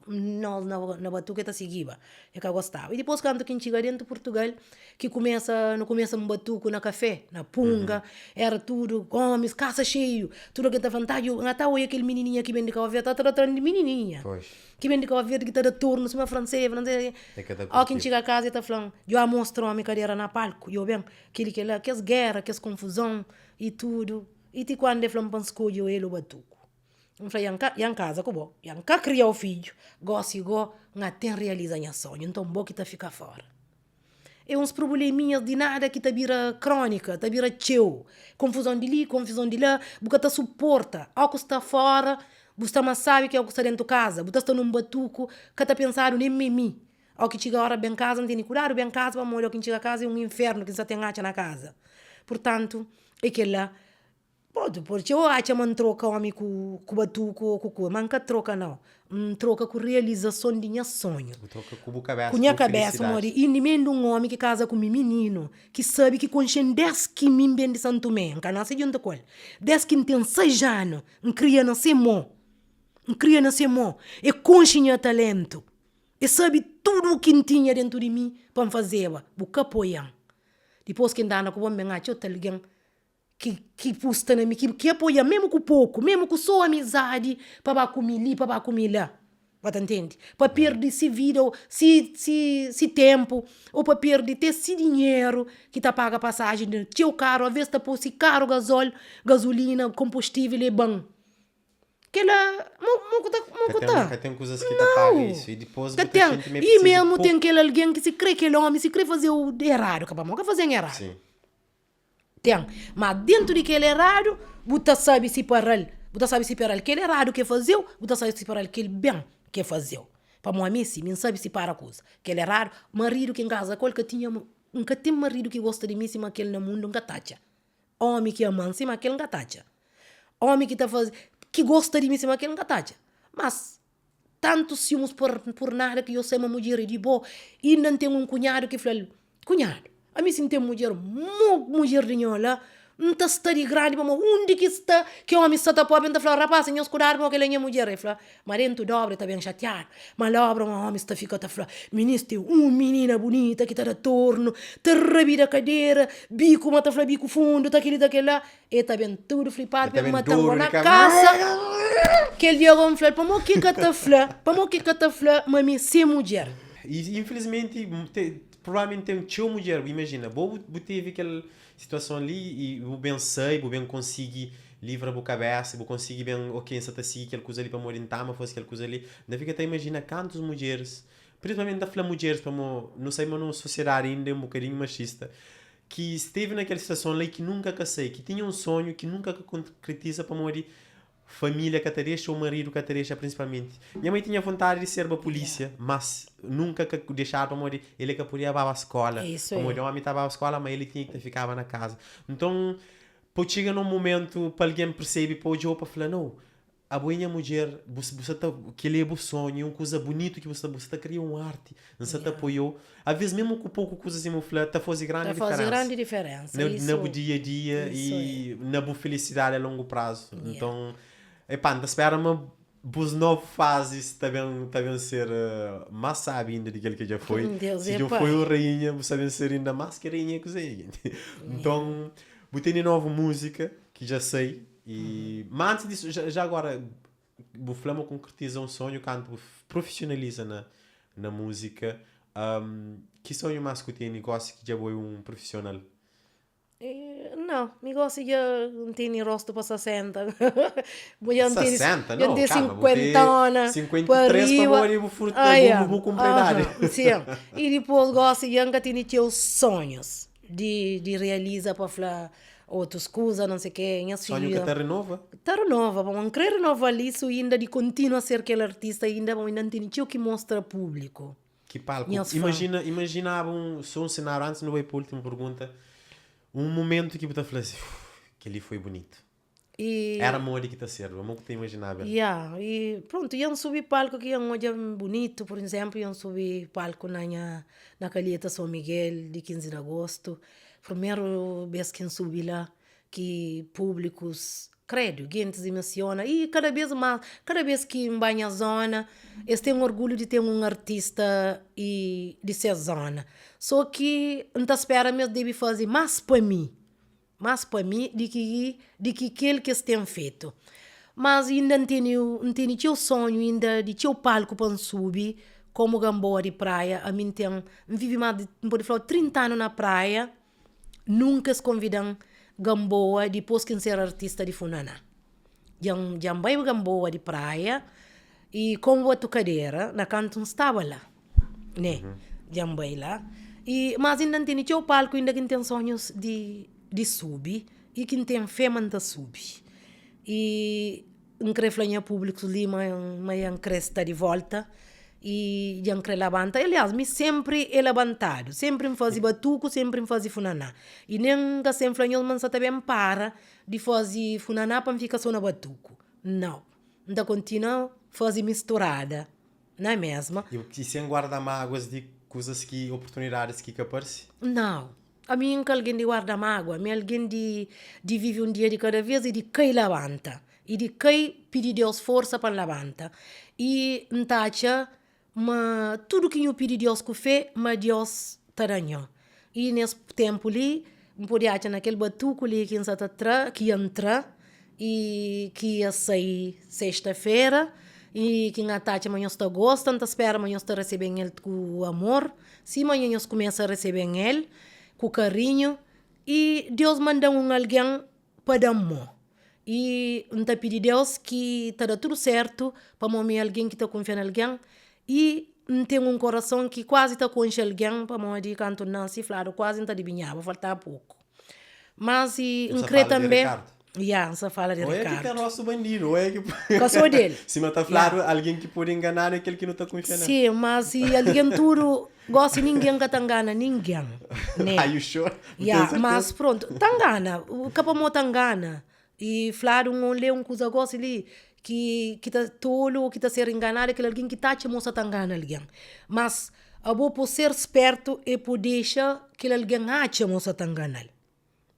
na batuca tá seguiva é que eu gostava. E depois quando quem chega dentro de Portugal que começa um batuco na café, na punga, era tudo homens, caça cheio, tudo que tá vantagem. Até hoje aquele menininha que vem de Cabo Verde, tá tratando de menininha. Que vem de Cabo Verde, que tá de turno, se é francês. Ó, quem chega a casa e tá falando, eu mostro a minha carreira na palco, eu bem, que lá, que as guerras, que as confusão e tudo. E quando ele falou para escolher ele o batuco. Eu falei, em casa, que bom. Eu nunca criar o filho. Gosto não tem realizar minha sonho. Então, bom que tá ficar fora. É uns probleminhas de nada que tá vira crônica, tá vira teu. Confusão de ali, confusão de lá. Porque tá suporta. Ao que está fora, você mais sabe que é o que está dentro de casa. Você está num batuco, que tá pensando nem mim. Ao que chega a hora bem casa, não tem cuidado bem casa, para morrer. Ao que chega a casa é um inferno que você tem na casa. Portanto, é que lá. Pronto, porque eu acho que eu troca homem com batuco, mas nunca troca não. Troca com realização de minha sonho. Troca com a cabeça, com minha cabeça, mori. E nem de um homem que casa com um menino, que sabe que consciente desde que me bem de Santo Tomé, não canasa junto com ele. Desde que tem 6 anos, cria nascer mó. E consciente talento. E sabe tudo o que tinha dentro de mim para fazer, buscar apoiar. Depois que anda com o homem, eu te alguém que pusta na mim, que apoia mesmo com pouco, mesmo com só amizade, para comer lá. Você entende? Para perder se vida, se tempo, ou para perder esse dinheiro que tá paga passagem do teu carro, às vezes tá por se caro gasolina, combustível é bom. Que lá, não tem coisas que tá paga isso e depois e mesmo tem aquele alguém que se crê que ele homem, se crê fazer o errado, que não fazer errado. Sim. Mas dentro daquele errado, você sabe separar aquele errado que fazeu, você sabe separar aquele bem que fazeu. Para mim, sim, não sabe separar a coisa. Aquele errado, marido que em casa, que tinha nunca tem marido que gosta de mim, se aquele no mundo nunca tacha. Homem que ama, se aquele nunca tacha. Homem que que gosta de mim, se aquele nunca tacha. Mas tanto ciúmes por nada que eu sei uma mulher de boa. E não tem um cunhado que fala, cunhado, a mim sim tem mulher de nhola, não está de grande, mas onde que está, que homem está pobre, então fala, rapaz, eu escutar porque ele é mulher, ele fala, mas dentro da obra está bem chateado, mas a obra, um homem está ficando, fala, ministro, menina bonita que está de torno, está rabida a cadeira, bico, mas está bico fundo, está aquele, lá, e está bem tudo flipado, bem matando na casa, que ele diga, vamos falar, para mo que está flá, mas me sem mulher. E infelizmente, provavelmente tem uma mulher, imagina, vou teve aquela situação ali e vou bem sei, vou bem conseguir livrar a cabeça, vou conseguir bem, ok, se está assim, aquela coisa ali para morrer em tama, fosse aquela coisa ali, ainda fica até imagina quantas mulheres, principalmente da mulheres, para não sei, mas numa sociedade ainda um bocadinho machista, que esteve naquela situação ali que nunca casei, que tinha um sonho que nunca concretiza para morrer família catarecha ou marido catarecha principalmente. Minha mãe tinha vontade de ser uma polícia, mas nunca deixava para morrer. Ele que podia ir para a escola. Isso o homem estava à escola, mas ele tinha que ficar na casa. Então, pode chegar num momento para alguém perceber, pode ir para falar, não, a boa mulher, você tá, que ele é o sonho, uma coisa bonita que você está criando uma arte, você está apoiou. Às vezes mesmo com pouco coisa assim, está fazendo grande diferença. Faz grande diferença. No dia a dia e na boa felicidade a longo prazo. Então, ainda espera uma boas novas fases também ser mais sábio ainda daquele que já foi. Se já foi o rainha, você sabe ser ainda mais que rainha que você. Então, botei nova música que já sei. Mas antes disso, já agora, o Flama concretiza um sonho quando profissionaliza na música. Que sonho mais que tem negócio que já foi um profissional? Não, me gosto de não ter rosto para 60. 60? Não, de calma, 50 53 para morrer vou cumprir sim. E depois gosto de ainda ter teus sonhos de realizar para falar outras coisas, não sei o que. Sonho que te renova? Te renova, vamos querer renovar isso ainda de continuar a ser aquele artista ainda, vamos ainda ter o que mostra ao público. Que palco. Imaginava um cenário, antes não veio para a última pergunta, um momento que você falou assim, que ali foi bonito. Era amor que está sendo, vamos te imaginar. E pronto, eu subi palco que é um dia bonito, por exemplo, eu subi palco na Calheta São Miguel, de 15 de agosto. Primeiro vez que eu subi lá, que públicos, credo, gente se emociona. E cada vez que em banha zona, eles têm orgulho de ter um artista e de ser zona. Só que não espera mesmo deve fazer mais para mim de que aquele que eles têm feito. Mas ainda não tenho o sonho ainda de ter o palco para subir, como Gamboa de praia. A mim vive mais de 30 anos na praia, nunca se convidam Gamboa depois que ser artista de Funaná. Já vai Gamboa de praia e como a tocadeira, na canto estava lá, né? Já vai lá. Mas ainda não tenho o palco, ainda que tem sonhos de subir e que tem fé de subir. E não quero falar em público ali, mas eu quero estar de volta e eu quero levantar. Aliás, me sempre é levantado, sempre me fazia batuco, sempre me fazia funaná. E nem que sempre falei, mas também para de fazer funaná para ficar só no batuco. Não. Então continua a fazer misturada, não é mesmo? E sem guardar mágoas de coisas que, oportunidades que aparecem? Não. A mim nunca alguém de guarda mágoa, mas alguém de vive um dia de cada vez e de quem levanta. E de quem pedir Deus força para levanta. E ntacha, mas tudo que eu pedi Deus que fez, mas Deus taranhou. E nesse tempo ali, eu podia achar naquele batuco ali que entra e que ia sair sexta-feira. E que a Tati amanhã está gostando, espera amanhã está recebendo ele com amor. Se amanhã nós começa a receber ele com carinho, e Deus manda alguém para dar amor. E não está pedindo Deus que está dando tudo certo para morrer alguém que está confiando em alguém, e não tem um coração que quase está com alguém para morrer canto não se falaram quase não está adivinhando, vai faltar pouco. Mas e crê também. Você fala de Ou é que Ricardo. tem nosso bandido, ou é que... Eu sou dele. Se me está claro, alguém que pode enganar é aquele que não está confiando. Sim, mas se alguém tudo gosta, ninguém que te engana, ninguém. Né? Are you sure? Tenho Mas certeza. pronto, tangana, o capamo tangana. E falar um coisa gosta ali, que tá tolo, que tá ser enganado, aquele alguém que tá te mostra tangana alguém. Mas a boa por ser esperto e por deixar que alguém acha mostra tangana.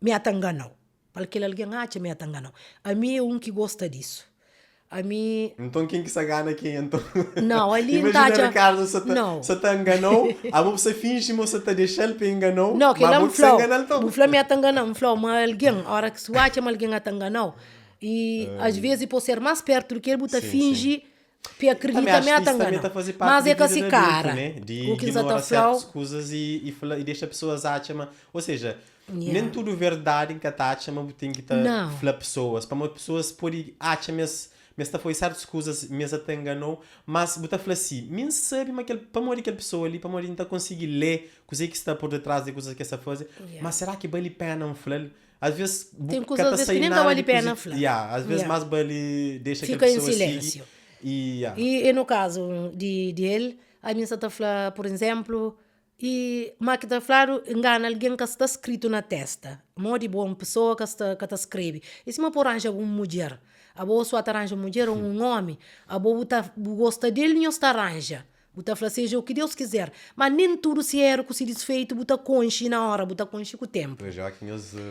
Me atanganou. Porque aquele alguém acha me atanganou. A mim é um que gosta disso. A mim... Então quem que se engana quem então? Não, ali imagina tá... Ricardo, Não. se te enganou, a você finge que você te deixou ele para enganou, Não, que mas ele você engana então. o flow me atanganou, mas alguém, a hora que se acha, alguém atanganou. E às vezes, por ser mais perto do que ele, você finge que acredita me atanganou. Mas é que esse cara, né? De o que ignorar está certas coisas e deixa pessoas acham, ou seja, nem tudo verdade em que está achando, tem que falar pessoas, para muitas pessoas podem achar mas foi certas coisas, mas até enganou, mas você fala assim, nem sabe, mas para morrer aquela pessoa ali, para morrer não conseguir ler coisa que está por detrás de coisas que está fazendo, mas será que vale a pena falar? Às vezes, tem coisas que nem vale a pena falar. Às vezes mais vale deixa que a fica pessoa em silêncio. E no caso de ele, a minha está falando, por exemplo, e mas que está falando, engana alguém que está escrito na testa. Uma de boa pessoa que está escreve. E se uma por arranja uma mulher, a boa só arranja uma mulher ou um homem, a boa gosta dele e não está arranja. Buta fala, seja o que Deus quiser. Mas nem tudo se era que se desfeito, buta conche na hora, buta conche com o tempo.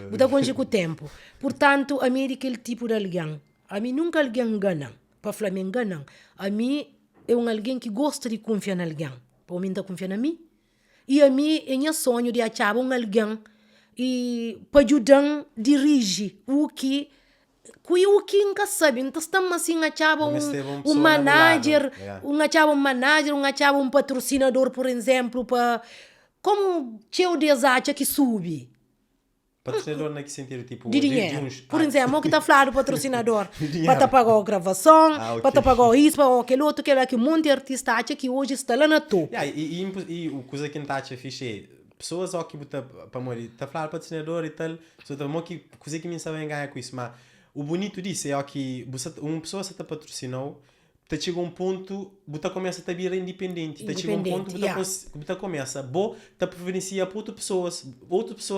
Buta conche com o tempo. Portanto, a mim é aquele tipo de alguém. A mim nunca alguém engana. Para falar, me enganam. A mim é alguém que gosta de confiar em alguém. Para mim, está confiando em mim. E a mim, é meu sonho de achar alguém e para ajudar a dirigir o que nunca sabe, então estamos assim, achava um manager, achava um patrocinador, por exemplo, para como o desacha que sube. Patrocinador não é que sentido, tipo... De dinheiro. Por exemplo, o que está falando patrocinador, para te pagar a gravação, para te pagar isso, para aquele outro, que um monte de artista acha que hoje está lá na topo. E o coisa que não está a fixe é, pessoas que para morrer, está falando patrocinador e tal, que coisa que me sabe ganhar com isso, mas o bonito disso é que uma pessoa se te patrocinou, te chega um ponto, você começa a vir independente. Te chega um ponto, você começa, te preferencia para outra pessoa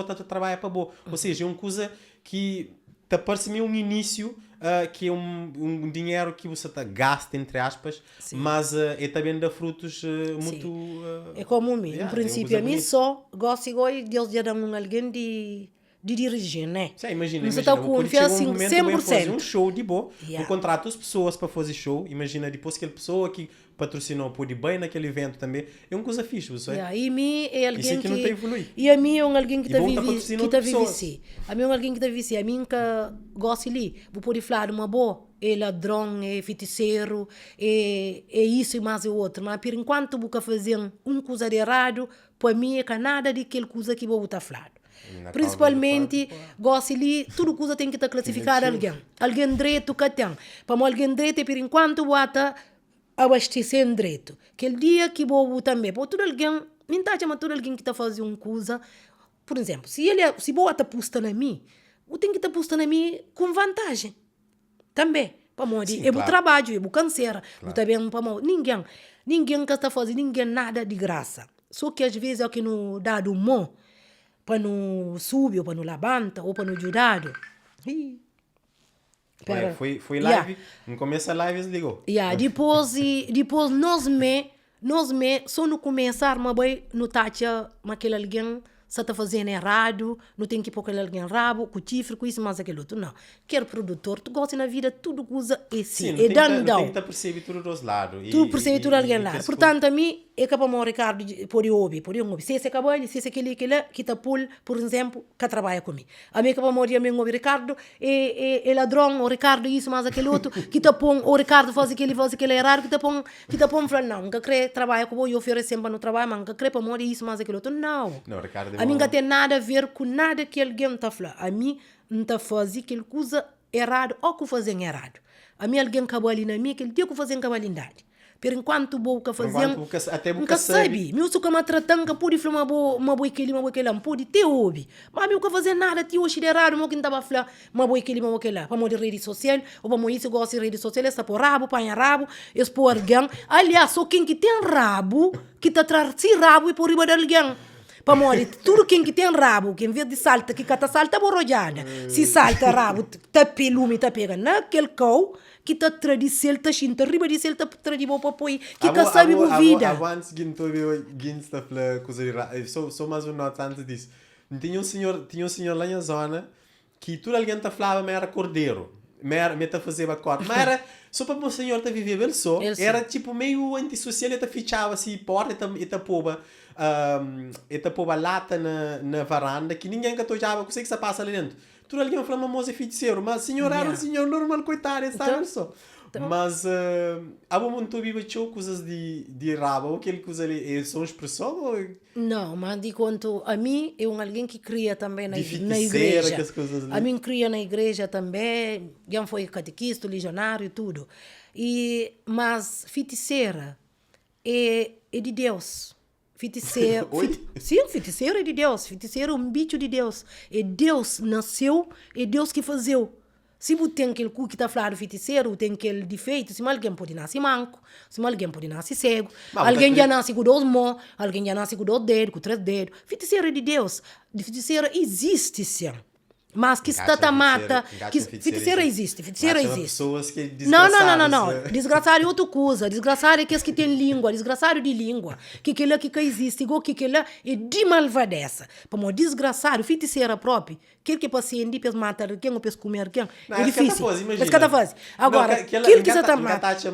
está a trabalhar para boa. Ou seja, é uma coisa que te parece um início, que é um dinheiro que você gasta, entre aspas, mas é também dá frutos muito... é como mim, no princípio, a mim só gosto de Deus já dá alguém de dirigir, né? Imagina, você está confiando assim, 100%. Fazer um show de boa, contrata as pessoas para fazer show, imagina depois aquela pessoa que patrocinou pode bem naquele evento também, é uma coisa fixe, você e mim é alguém que não tem evoluído. E a mim é alguém que está vive assim. A mim é alguém que está vive assim, a mim que gosta ali, vou poder falar uma boa, é ladrão, é feiticeiro, é isso e mais o outro, mas por enquanto vou fazer uma coisa de errado, para mim é que nada daquela coisa que vou estar falando. Principalmente, gosto ali, tudo coisa tem que estar classificada alguém direito que tem. Para alguém direito, por enquanto, bota abastecer direito. Aquele dia que vou também, para todo alguém, nem está chamando todo alguém que está fazendo uma coisa, por exemplo, se vou estar posta na mim, eu tenho que estar posta na mim com vantagem. Também. Para morrer, é o trabalho, é o câncer, também para ninguém que está fazendo, ninguém nada de graça. Só que às vezes é que não dá do mão, para não subir, ou para não levanta, ou para não ajudar. Foi live, no começo da live se ligou. Depois nós só no começar, mas bem, não tacha, aquele alguém se está fazendo errado, não tem que pôr aquele alguém rabo, com chifre, com isso, mas aquele outro, não. Quer produtor, tu gosta na vida, tudo usa assim, é dando. Tem que perceber tudo dos lados. Tu percebe tudo alguém lá. Portanto, a mim, é capaz de Ricardo, por ouvir. Se esse acabou, se esse aquele, que está por exemplo, que trabalha comigo. A mim, capaz de morrer, o Ricardo, é ladrão, o Ricardo isso, mas aquele outro, que está põe, o Ricardo faz aquele errado, que está põe, falando, não, nunca crê, trabalha com eu ofereço sempre no trabalho, mas nunca crê para morrer isso, mas aquele outro, não. Ricardo, a mim não tem nada a ver com nada que alguém está falando. A mim, não está fazendo aquela coisa errado ou que fazem errado. A mim, alguém acabou ali na minha, aquele dia que fazem cabalidade. Por enquanto boca fazendo, até nunca sabe. Meu suca me tratando, pode falar uma boa aquele, pode ter ouve. Mas eu não fazer nada, tio, hoje é raro, eu que estava a falar, uma boa aquele, para uma rede social, ou para isso gosta de rede social, está por rabo, panha rabo, expor alguém. Aliás, só quem que tem rabo, que está atrás de rabo e por riba de alguém. Para morrer, tudo quem que tem rabo, que em vez de salta, que cata salta borrojada. Se salta rabo, tá pelume, tá pega naquele cão, que tá tradição, tá chinta, riba de cel, tá tradição para pôr, que tá sabe a vida. Antes que está falando coisa de só mais um nota antes disso. Tinha um senhor lá na zona, que tudo alguém tá falava, mas era cordeiro. Me tá fazendo corte. Mas era, só para o senhor tá viver ele só, era tipo meio antissocial, ele tá fichava assim, porta, e tá poba lata na varanda, que ninguém catojava, que sei que se passa ali dentro. Tudo alguém falava, moça feiticeiro, mas o senhor era um senhor normal, coitado, estava só. Mas há um momento vivo coisas de rabo, aquele coisa ali, são expressão ou... Não, mas de quanto a mim, é alguém que cria também na igreja. A mim cria na igreja também, já foi catequista, legionário e tudo. Mas feiticeira é de Deus. Feiticeiro, sim, feiticeiro é de Deus. Feiticeiro é um bicho de Deus. É Deus nasceu, é Deus que fazeu. Se você tem aquele cu que está falando feiticeiro, tem aquele defeito, se alguém pode nascer manco, se alguém pode nascer cego, alguém já nasce com 2 mãos, alguém já nasce com 2 dedos, com 3 dedos. Feiticeiro é de Deus. Feiticeiro existe, sim. Mas que está mata, que feiticeira existe, feiticeira existe. Pessoas que não. Desgraçado é outra coisa. Desgraçado é que as que tem língua, desgraçado de língua. Que existe, igual que é de malvadeza. Para um desgraçado, feiticeira própria, aquele que paciente para matar quem ou para comer quem, é difícil. Mas cada fase. Agora, aquilo que você está matando.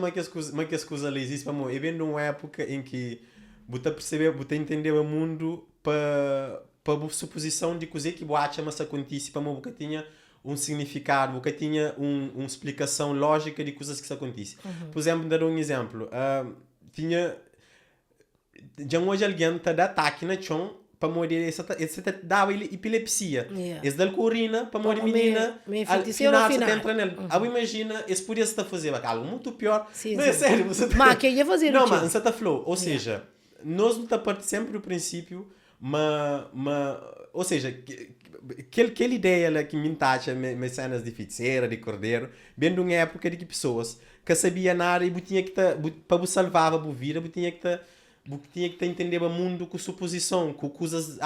Mas que as coisas ali existem, é bem numa época em que você percebe, você entendeu o mundo para a suposição de que que boate mas acontece para mim, porque tinha um significado, porque tinha uma explicação lógica de coisas que acontecem. Por exemplo, dar um exemplo, tinha já hoje alguém te dá ataque na chão para morrer, esse dava epilepsia. Esse da urina para morrer menina, al final você entra nele. Agora imagina, esse podia estar fazer algo muito pior. Não é sério, você mas que ia fazer não, mas você está falou, ou seja, nós não partimos sempre do princípio. Ou seja, aquela ideia que me tacha me cenas de feiticeira, de cordeiro, bem de uma época de que pessoas que sabiam nada e tinha que para salvar a vida, tinha que entender o mundo com suposição, com coisas,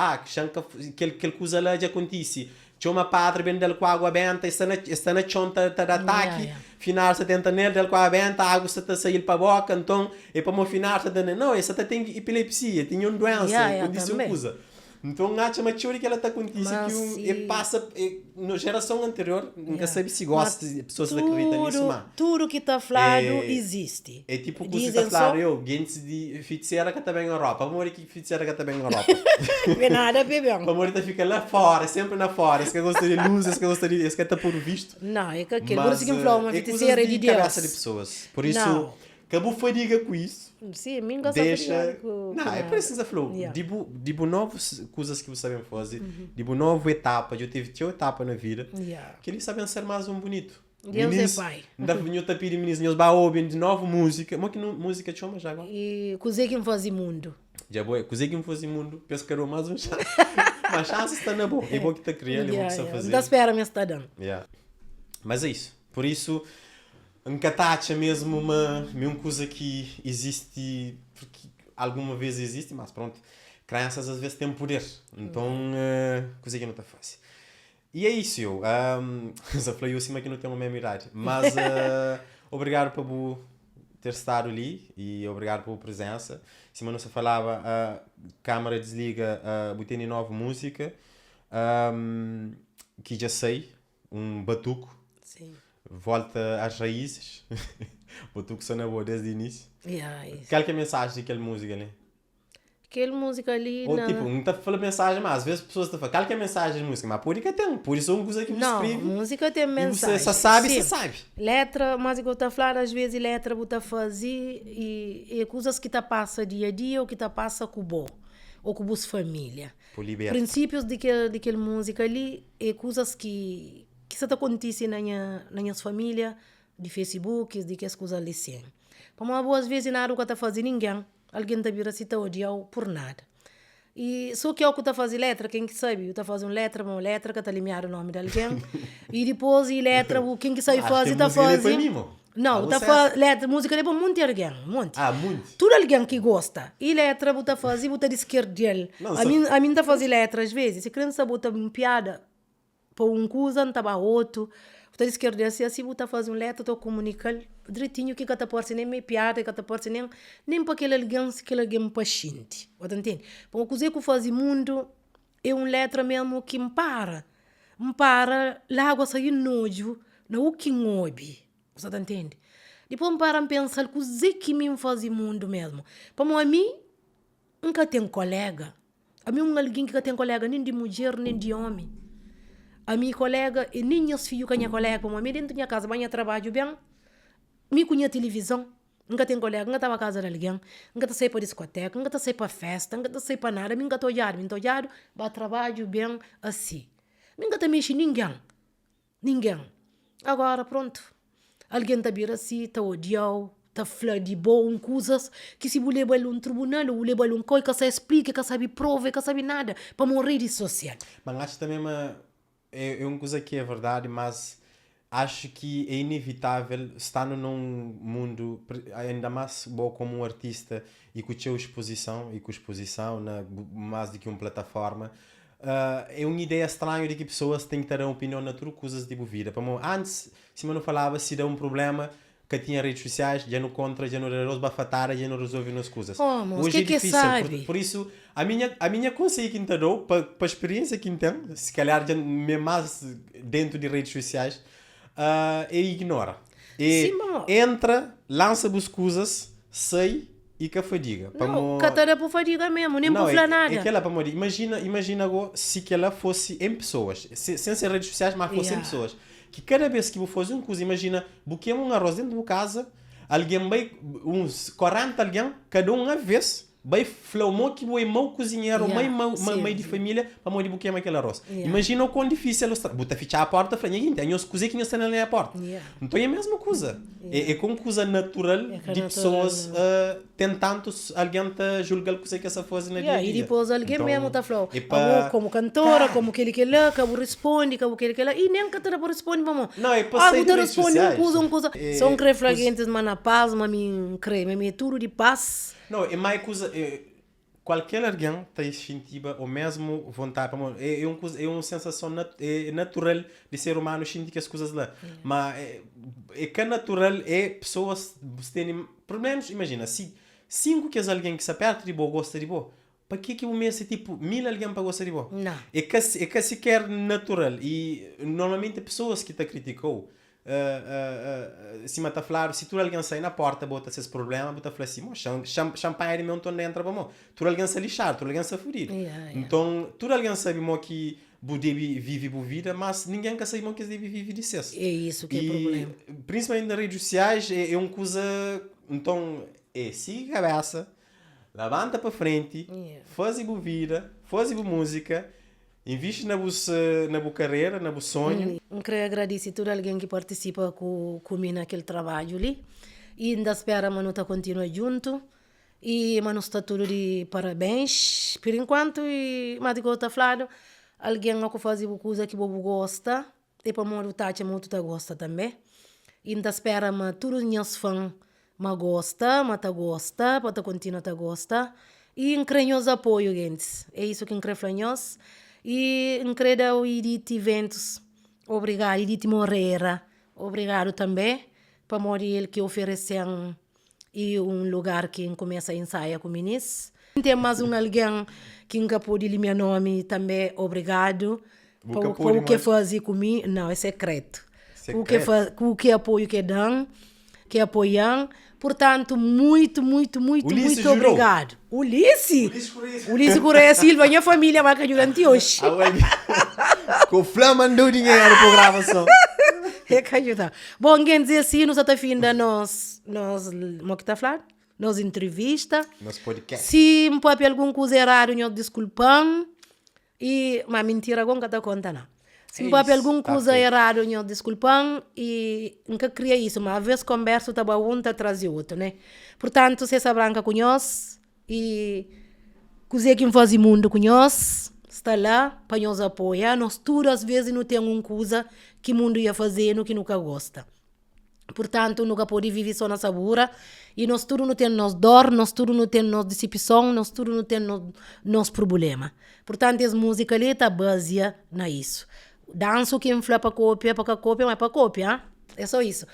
que coisa lá já acontece. Tinha uma padre bem dele com água benta, está na chonta de ataque, final você tenta nele dele com água benta, a água está a sair para a boca, então, e para o final você dando, não, essa tem epilepsia, tinha uma doença, condição coisa. Então, acha uma teoria que ela está acontecendo, que passa, na geração anterior, nunca sabe se gosta de pessoas que acreditam nisso, mas... Tudo que está falado existe. É tipo o que você está falando, gente de feiticeira que está bem na Europa, vamos ver que feiticeira que está bem na Europa. Não é nada, bebê. Vamos ver fica lá fora, sempre lá fora, esse que gosta de luz, esse que gosta de... esse que está por visto. Não, é que aquele, por isso que falou, uma feiticeira é de Deus. Cabeça de pessoas, por isso... Acabou fadiga com isso. Sim, me gosta deixa... Não, é por isso que você falou. Tipo novas coisas que você sabem fazer. Tipo nova etapa. Eu tive etapa na vida. Que eles sabem ser mais um bonito. Deus é pai. Ainda vinha outra pira meninos. Eles vão ouvir de novo música. Mas que música chama já agora? E cozer que me faz mundo. Já boa. Cozer que me faz mundo. Penso que era mais um chance. Mas chance está na boa. É bom que está criando. É bom que está fazendo. Da espera me está dando. Mas é isso. Por isso... Encatacha mesmo uma coisa que existe, porque alguma vez existe, mas pronto, crianças às vezes têm poder, então coisa que não está fácil. E é isso, eu já falei eu cima que não tenho uma memoridade, mas obrigado por ter estado ali e obrigado pela presença. Cima não se falava, a câmera desliga, botei nova música, que já sei, um batuco. Sim. Volta às raízes. Botou que só na boa desde o início. Qual que é a mensagem daquela música ali? Aquela música ali... Ou tipo, não está falando mensagem, mas às vezes as pessoas estão falando, qual que é a mensagem da música? Mas por isso que tem, por isso é uma coisa que você escreve. Não, música tem mensagem. E você só sabe, você sabe. Letra, mas eu estou falando, às vezes letra eu estou fazer e coisas que passa dia a dia ou que passa com o bom. Ou com a família. Princípios daquela música ali é coisas que isso acontece na minha família, de Facebook, de que as coisas ali sim. Para boas vezes nada que está fazendo ninguém. Alguém está vira se está odiado por nada. E só que é o que está fazendo letra, quem que sabe? Está fazendo letra, uma letra que está limiar o nome de alguém. E depois e letra, quem que sabe fazer, está fazendo. Não, tá faz letra, música é para muito alguém, muito. Muito. Tudo alguém que gosta. E letra, você faz, você de esquerda dele. A mim tá fazendo letra às vezes. Se criança bota uma piada para coisa, não tá para outro. Você de esquerda assim, você faz letra, tô comunicando direitinho que tá por nem meio piada, que tá por nem para aquele alguém paciente. Você entende? Para coisa que faz mundo é letra mesmo que me para lá água sair nojo, não o que ngobe. Você entende? Depois me para pensar que o que me faz mundo mesmo. Para mim, nunca tenho colega. A mim alguém que tem colega nem de mulher, nem de homem. A minha colega, e nem meus filhos que minha colega, para mim dentro da minha casa, banha trabalho bem, me conheço televisão. Nunca tenho colega, nunca estava a casa de alguém, nunca sei para discoteca, nunca sei para festa, nunca sei para nada, nunca estou olhado, para trabalho bem assim. Nunca te mexe ninguém. Agora pronto. Alguém está vir assim, está odiado, está falando de bom, coisas que se você levar um tribunal, ou levar um coisa que você explica, que sabe prova, que sabe nada, para morrer de social. Mas acho também é uma coisa que é verdade, mas acho que é inevitável, estando num mundo, ainda mais bom como um artista, e com a sua exposição na mais do que uma plataforma, é uma ideia estranha de que pessoas têm que ter uma opinião na tudo coisas de vida. Antes, se eu não falava, se dá um problema que tinha redes sociais, já não contra, já não resolve bafatar, já não resolve as coisas. Hoje é difícil. Por isso, a minha conselho que eu dou, para a experiência que eu tenho, se calhar já mais dentro de redes sociais, é ignora. Entra, lança as coisas, sai e que fadiga. Não, catará por fadiga mesmo, nem por falar nada. É que ela, imagina agora se que ela fosse em pessoas, sem ser redes sociais, mas fosse em pessoas. Que cada vez que vou fazer uma coisa, imagina, buquei um arroz dentro de casa, alguém vai, uns 40 alguém, cada uma vez, vai falar que vou mau cozinheiro, mãe de família, para morrer buquei aquele arroz. Imagina o quão difícil é, buta fechar a porta, falei, tem as coisas que não estão na porta. Então é a mesma coisa. É como coisa natural de pessoas tentando alguém te julgar o que essa faz na dia. E depois alguém mesmo está falando, como cantora, como aquele que lá, que responde, como aquele que lá, e nem que te responde, vamos. Não, é para sair de redes sociais. Coisa. São reflexões, mas na paz, mas me tudo de paz. Não, é mais coisa. Qualquer alguém tem sentido ou mesmo vontade, é uma sensação natural de ser humano sentir que as coisas lá. Mas é que natural é pessoas terem, pelo menos imagina, se 5 que é alguém que se aperta de boa gosta de boa, para que o mês é tipo 1000 alguém para gostar de boa? Não. É que sequer natural e normalmente pessoas que te criticou. Se me está a falar, se tu alguém sai na porta, bota esse problema, bota falar assim, champanhe de meu tom dentro, vamos, tu alguém se lixar, tu alguém se fudir. Então, tu alguém sabe que deve viver a vida, mas ninguém quer saber que deve viver de sucesso. É isso que é o problema. Principalmente nas redes sociais, é uma coisa, então, siga a cabeça, levanta para frente, faz a vida, faz a música, investe na boa carreira, na boa sonho. Eu quero agradecer a todo alguém que participa comigo naquele trabalho ali. E ainda espero que nós continuemos juntos. E nós está tudo de parabéns. Por enquanto, mas de outra falando, alguém que faz uma coisa que você gosta. E para mim, o muito gosta também. E ainda espero que todos os meus fãs gostam, para continuar a gostar. E queremos apoio, gente. É isso que queremos. E credo Edith Eventos, obrigado, Edith Moreira, obrigado também para ele que oferecem e lugar que começa a ensaiar com o ministro. Tem mais alguém que nunca pôde ler meu nome também, obrigado por o que faz comigo, não, é secreto. O que apoio que dão, que apoiam. Portanto, muito obrigado. Ulisses Correia Silva, minha família vai durante hoje. Com flama mandou dinheiro para gravação. É que ajuda. Bom, quer dizer assim, nós estamos fim da nossa entrevista. Nosso podcast. Se pode algum coisa errado, nós desculpamos. Mas mentira, agora não está contando. Se me papi alguma tá coisa feito. errada, eu desculpam e nunca cria isso, mas às vezes conversa tá um tá traz o outro, né? Portanto, se essa branca conhece e coisa que faz o mundo conhece, está lá para nos apoiar. Nós tudo às vezes não tem uma coisa que o mundo ia fazer no que nunca gosta. Portanto, nunca pode viver só na sabura e nós tudo não tem nos dor, nós tudo não tem nos decepção, nós tudo não tem nos problema. Portanto, essa música ali está baseada na isso. Danço que infla para cópia, mas para cópia, é só isso.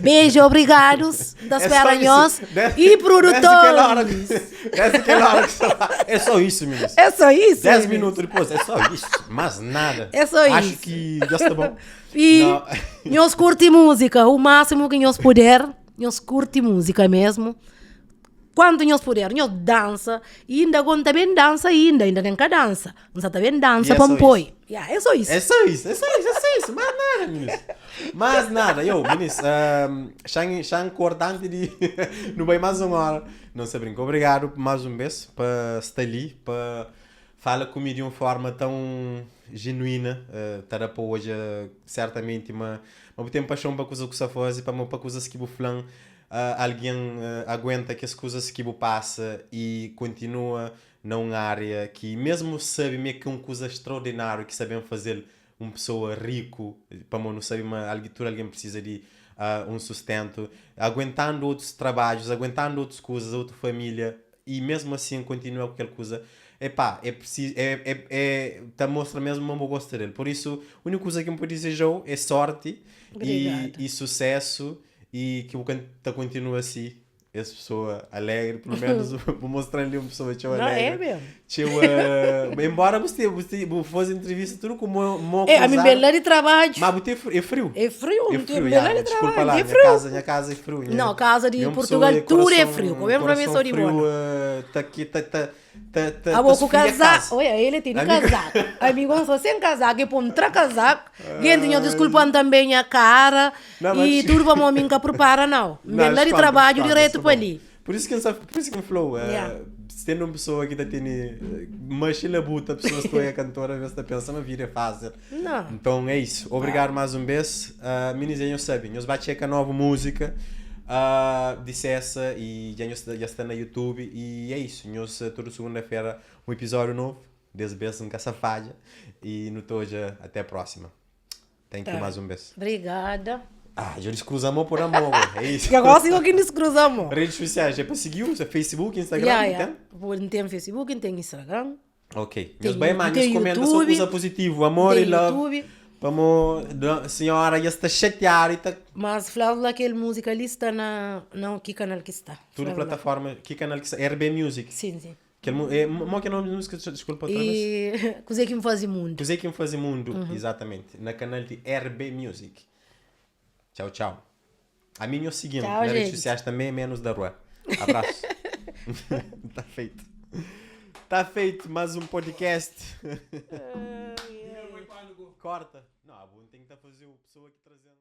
Beijo, obrigados, das peranhos e produtores. Desde aquela hora que você fala, é só isso, meninos. É só isso. 10 minutos depois, é só isso, mais nada. É só isso. Acho que já está bom. E nós curte música, o máximo que nós puder, nós curte música mesmo. Quando nós puder, nós dança, e ainda quando também dança, ainda tem que dança. Nós também dança para pôr. É só isso. É só isso, mais nada, meninos. Mais nada. Eu, meninos, já importante de não vai mais uma hora. Não se brinca. Obrigado por mais um beijo, para estar ali, para falar comigo de uma forma tão genuína. Para hoje, certamente, mas tenho paixão para coisas que você faz, para coisas que você fala. Alguém aguenta que as coisas que você passa e continua numa área que mesmo sabe meio que uma coisa extraordinária que sabem fazer uma pessoa rico, para não saber alguém precisa de um sustento, aguentando outros trabalhos, aguentando outras coisas, outra família e mesmo assim continua com aquela coisa. É preciso, tá mostra mesmo uma boa gosto dele. Por isso, a única coisa que eu posso dizer é sorte e sucesso. E que o canto continua assim, essa pessoa alegre, pelo menos vou mostrar-lhe uma pessoa alegre. Não é mesmo? Embora você faça entrevista tudo com uma a minha bela de trabalho. Mas é frio. É frio, é frio. Desculpa lá, é frio. Minha casa é frio. Não, a casa de Portugal tudo é frio. Como é para mim, sou de boa. Tá aqui, a boca casaco, olha, ele tem casaco. Amigo, só sem casaco, e põe casaco. Gente, eu desculpando também a cara. E tudo para mim que prepara, não. Bela de trabalho direto para ali. Por isso que me falou, tendo uma pessoa que está tendo machila buta, a pessoa estou aí a cantora, você está pensando, vira fácil. Não. Então é isso. Obrigado mais um beijo. Meninos, sabem, nós vamos checar nova música. Disse essa e já está na YouTube e é isso, nós toda segunda-feira um episódio novo desse beijo nunca se falha e no tojo até a próxima. Thank you mais um beijo. Obrigada. Já nos cruzamos por amor, é isso. Que agora que nos cruzamos. Redes sociais, já para seguir o Facebook, Instagram, tem Facebook, tem Instagram. Ok, nós bem mais, nós comenta só coisa positiva, amor e love. YouTube. Vamos, a senhora já está chateada. Mas falava aquele musicalista não, que canal que está? Tudo plataforma, que canal que está? RB Music. Sim. Que é o nome da música, desculpa outra vez. E Coisa que me faz mundo. Coisa que me faz mundo, exatamente. Na canal de RB Music. Tchau. A mim é o seguinte, nas redes sociais também, menos da rua. Abraço. Tá feito mais um podcast. Corta. Não, tem que fazer o pessoa aqui trazendo.